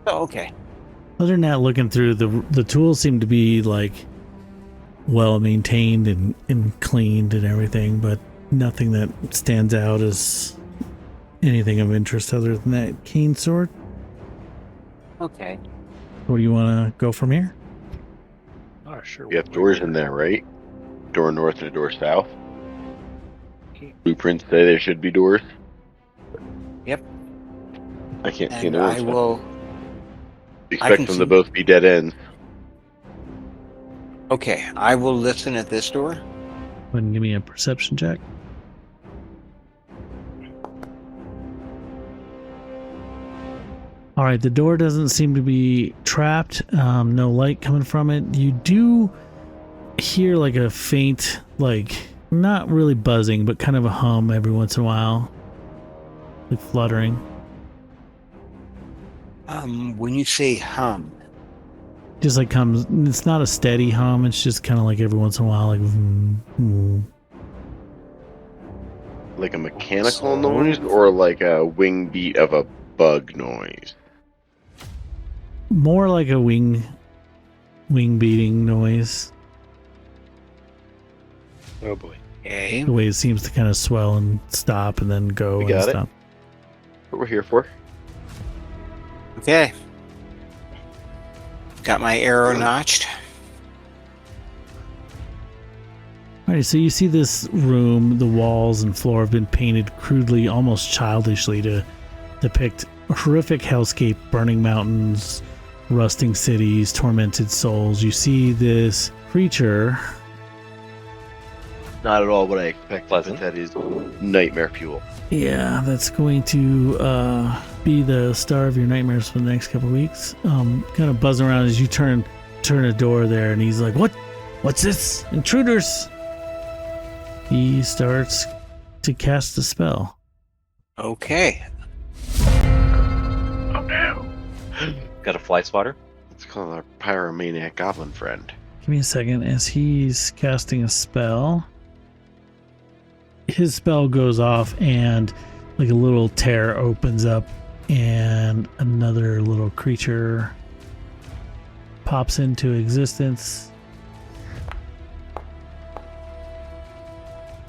okay. Other than that, looking through the tools seem to be like well maintained and cleaned and everything, but nothing that stands out as anything of interest other than that cane sword. Okay. Where do you want to go from here? Oh, sure. You have doors in there, right? Door north and a door south. Blueprints say there should be doors. Yep. I can't see And no I will. Expect them to both be dead ends. Okay, I will listen at this door. Go ahead and give me a perception check. All right, the door doesn't seem to be trapped. No light coming from it. You do hear like a faint, like not really buzzing, but kind of a hum every once in a while, like fluttering. When you say hum, Just like comes. It's not a steady hum. It's just kind of like every once in a while, like. Like a mechanical noise or like a wing beat of a bug noise? More like a wing beating noise. Oh boy. okay. The way it seems to kind of swell and stop and then go We and got it. stop. What we're here for? Okay. Got my arrow notched. All right, so you see this room. The walls and floor have been painted crudely, almost childishly, to depict a horrific hellscape: burning mountains, rusting cities, tormented souls. You see this creature. Not at all what I expected, Pleasant. but that is nightmare fuel. Yeah, that's going to be the star of your nightmares for the next couple of weeks. Kind of buzzing around as you turn a door there, and he's like, What's this? Intruders! He starts to cast a spell. Okay. Oh no! Got a fly swatter? Let's call our pyromaniac goblin friend. Give me a second. As he's casting a spell, his spell goes off and like a little tear opens up and another little creature pops into existence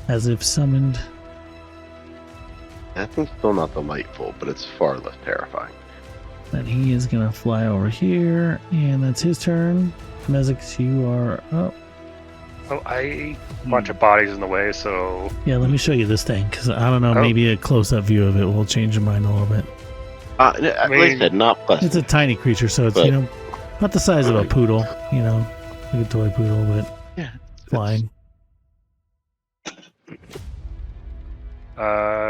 as if summoned. That thing's still not delightful, but it's far less terrifying. And he is going to fly over here, and that's his turn. Mezix, you are up. Oh, a bunch of bodies in the way, so Yeah, let me show you this thing, because I don't know, maybe a close-up view of it will change your mind a little bit. Like I said, not pleasant. It's a tiny creature, so it's, But- about the size of a poodle, like a toy poodle, but Yeah, flying.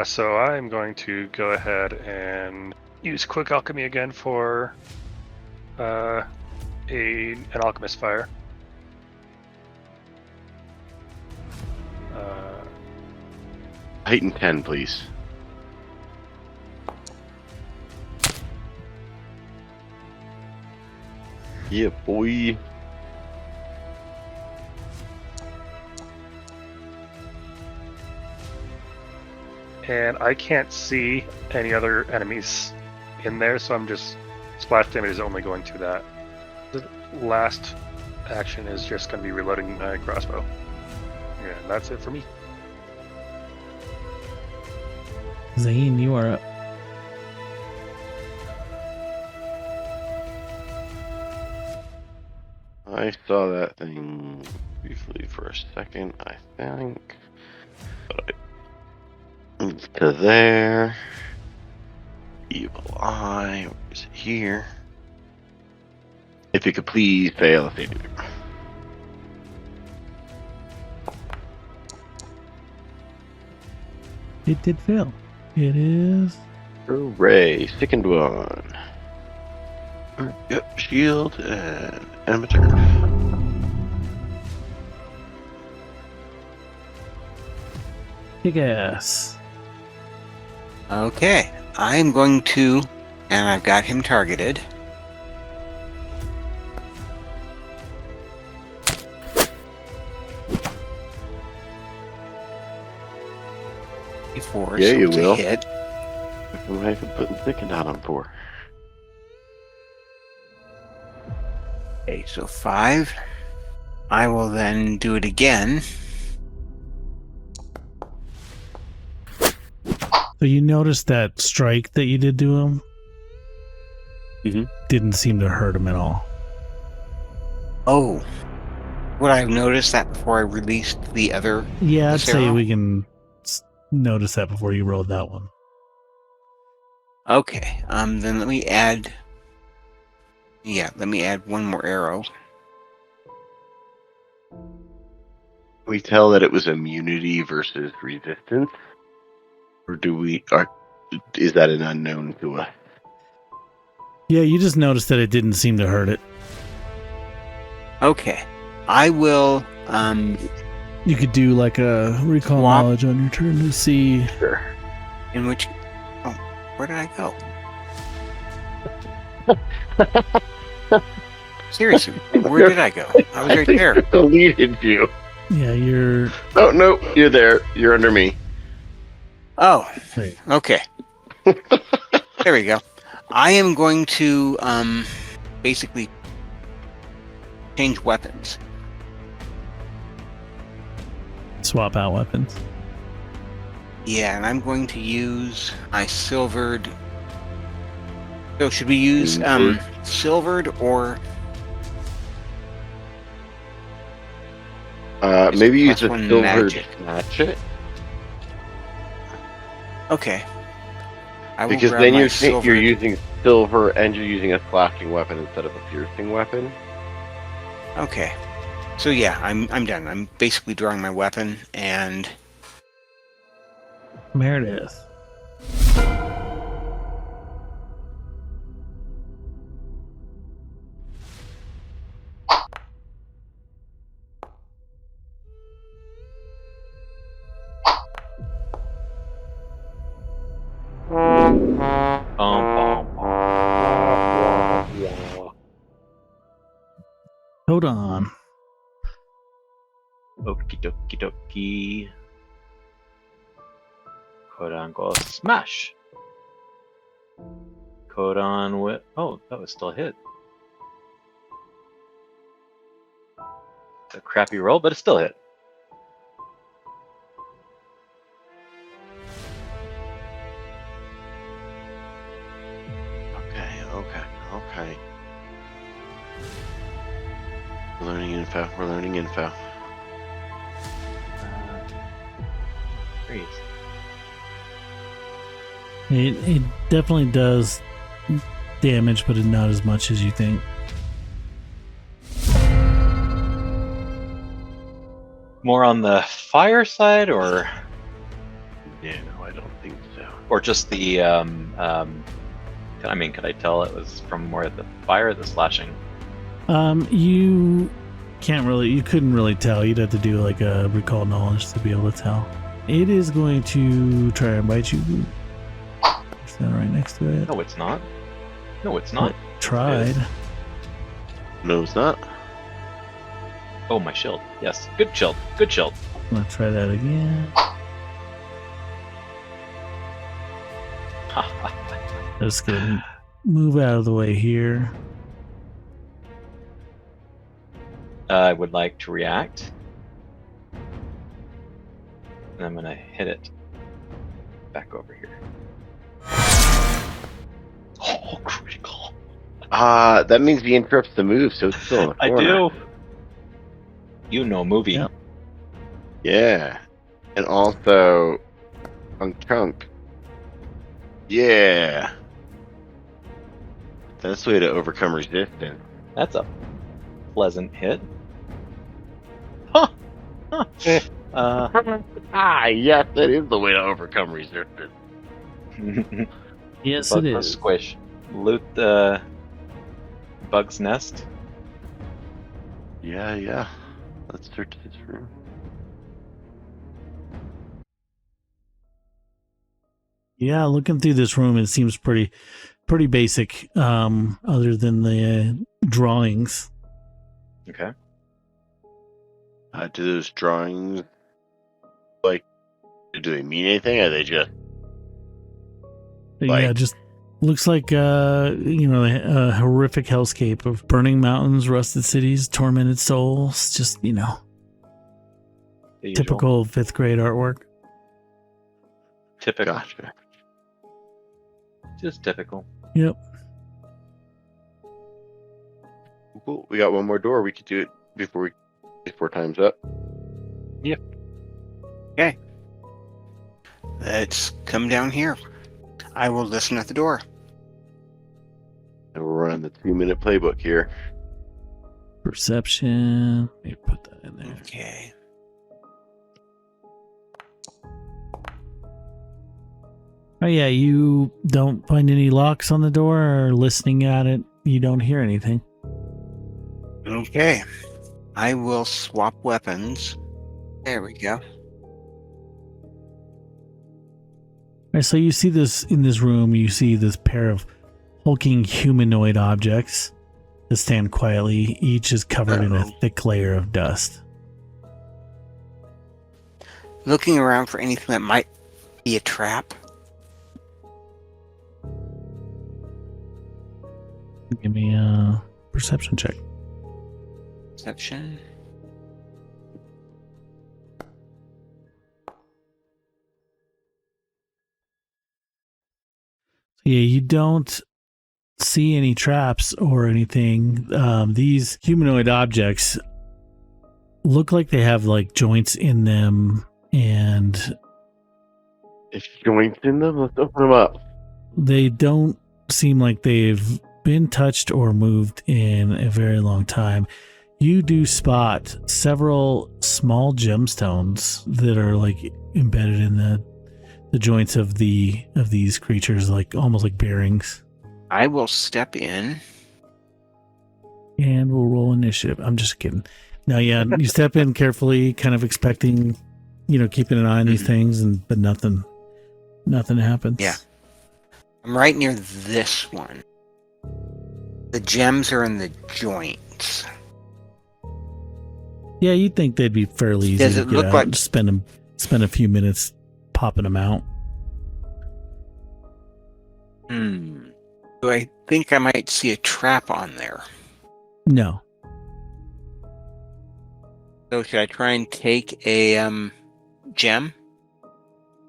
so I'm going to go ahead and use Quick Alchemy again for an Alchemist Fire. Heighten 10, please. Yeah, boy. And I can't see any other enemies in there, so I'm just splash damage is only going to that. The last action is just going to be reloading my crossbow. Yeah, that's it for me. Zane, you are up. I saw that thing briefly for a second, I think. But it's to there. Evil eye. Where is it here? If you could please fail if they do. It did fail. It is. Hooray, second one. Yep, shield and amateur. Kick ass. Okay, I'm going to, and I've got him targeted. Before, Yeah, so you it's will. a hit. What have you putting thinking down on for? Okay, so 5. I will then do it again. So you noticed that strike that you did to him didn't seem to hurt him at all. Oh, would I have noticed that before I released the other? Yeah, I'd say arrow? we can notice that before you rolled that one. Okay, then let me add. Yeah, let me add one more arrow. We tell that it was immunity versus resistance, or do we? Is that an unknown to us? Yeah, you just noticed that it didn't seem to hurt it. Okay, I will. You could do like a recall Swap. knowledge on your turn to see. Sure. In which. Oh, where did I go? Seriously, where did I go? I was right there. Deleted you. Yeah, you're. Oh no, you're there. You're under me. Oh, Wait. okay. There we go. I am going to basically change weapons. Swap out weapons. Yeah, and I'm going to use my silvered. So should we use silvered or maybe use a +1 silvered magic? hatchet? Okay. I will Because grab then my you're silvered- using silver and you're using a slashing weapon instead of a piercing weapon. Okay. So yeah, I'm done. I'm basically drawing my weapon and Meredith. Hold on. Okie dokie dokie. Codon goes smash. Codon with. Oh, that was still a hit. It's a crappy roll, but it's still a hit. Okay. We're learning info. Great. It definitely does damage, but not as much as you think. More on the fire side, or No, I don't think so. or just the I mean, could I tell it was from more of the fire or the slashing? You couldn't really tell. You'd have to do like a recall knowledge to be able to tell. It is going to try and bite you. Is that right next to it? No, it's not. No, it's not. It tried. No, it's not. Oh, my shield. Yes. Good shield. Good shield. Let's try that again. Let's get move out of the way here. I would like to react. And I'm going to hit it back over here. Oh, critical. That means he interrupts the move, so it's still in the I corner. do. You know movie. Yep. Yeah. And also, chunk. Yeah. That's the way to overcome resistance. That's a pleasant hit. Huh. Huh. Yes, that is the way to overcome resistance. Yes, Bug it must is. squish. Loot the bug's nest. Yeah. Let's search this room. Yeah, looking through this room, it seems pretty basic. Other than the drawings. Okay. Do those drawings, like, do they mean anything? Or are they just Yeah, Like- just looks like a horrific hellscape of burning mountains, rusted cities, tormented souls. Just The usual. typical 5th grade artwork. Typical. gotcha? Just typical. Yep. Cool. We got one more door. We could do it before time's up. Let's come down here. I will listen at the door. And we're on the 2-minute playbook here. Perception. Let me put that in there. Okay. Oh yeah, you don't find any locks on the door, or listening at it, you don't hear anything. Okay. I will swap weapons. There we go. All right, so you see this in this room. You see this pair of hulking humanoid objects that stand quietly. Each is covered in a Uh-oh. thick layer of dust. Looking around for anything that might be a trap. Give me a perception check. Perception. Yeah, you don't see any traps or anything. These humanoid objects look like they have like joints in them, and If joints in them, let's open them up. they don't seem like they've been touched or moved in a very long time. You do spot several small gemstones that are like embedded in the joints of these creatures, like almost like bearings. I will step in. And we'll roll initiative. I'm just kidding. No, yeah, you step in carefully, kind of expecting, keeping an eye on these things, but nothing happens. Yeah. I'm right near this one. The gems are in the joints. Yeah, you'd think they'd be fairly easy Does to it get look out. like- Just spend a few minutes popping them out. Do I think I might see a trap on there? No. So should I try and take a gem?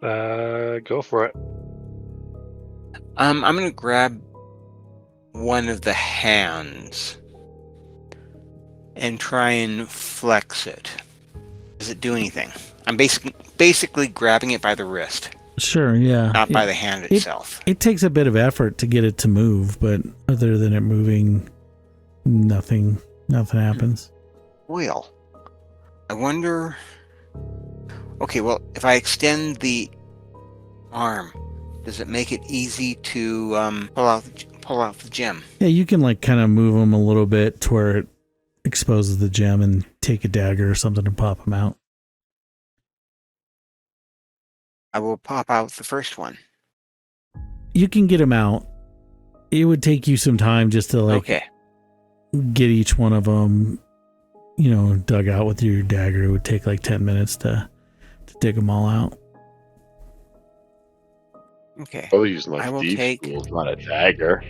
Go for it. I'm gonna grab one of the hands and try and flex it. Does it do anything? I'm basically grabbing it by the wrist, Sure, yeah. not by the hand itself. It takes a bit of effort to get it to move, but other than it moving, nothing happens. Well, I wonder. Okay, well, if I extend the arm, does it make it easy to pull out the gem? Yeah, you can like kind of move them a little bit to where it exposes the gem and take a dagger or something to pop them out. I will pop out the first one. You can get them out. It would take you some time just to like, Okay. get each one of them, dug out with your dagger. It would take like 10 minutes to dig them all out. Okay. I'll use my I will thief take- tools, not a dagger.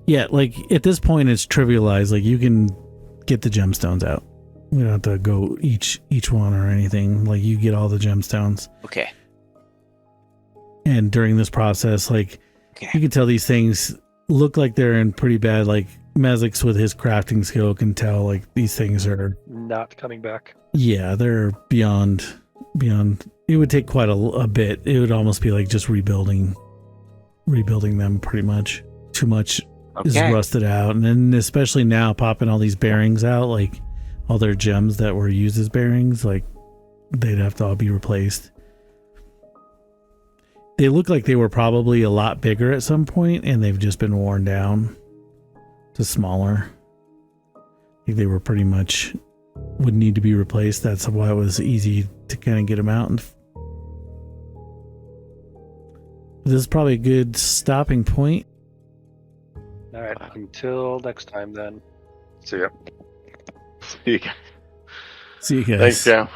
Yeah, like at this point it's trivialized. Like you can get the gemstones out. We don't have to go each one or anything. Like you get all the gemstones. Okay. And during this process, like Okay. you can tell these things look like they're in pretty bad. Like Mezix with his crafting skill can tell like these things are Not coming back. yeah, they're beyond. It would take quite a bit. It would almost be like just rebuilding them pretty much. Too much is Okay. rusted out, and then especially now popping all these bearings out, like all their gems that were used as bearings, like they'd have to all be replaced. They look like they were probably a lot bigger at some point, and they've just been worn down to smaller. Like they were pretty much would need to be replaced. That's why it was easy to kind of get them out. And this is probably a good stopping point. All right. Until next time, then. See ya. See you guys. See you guys. Thanks, Joe.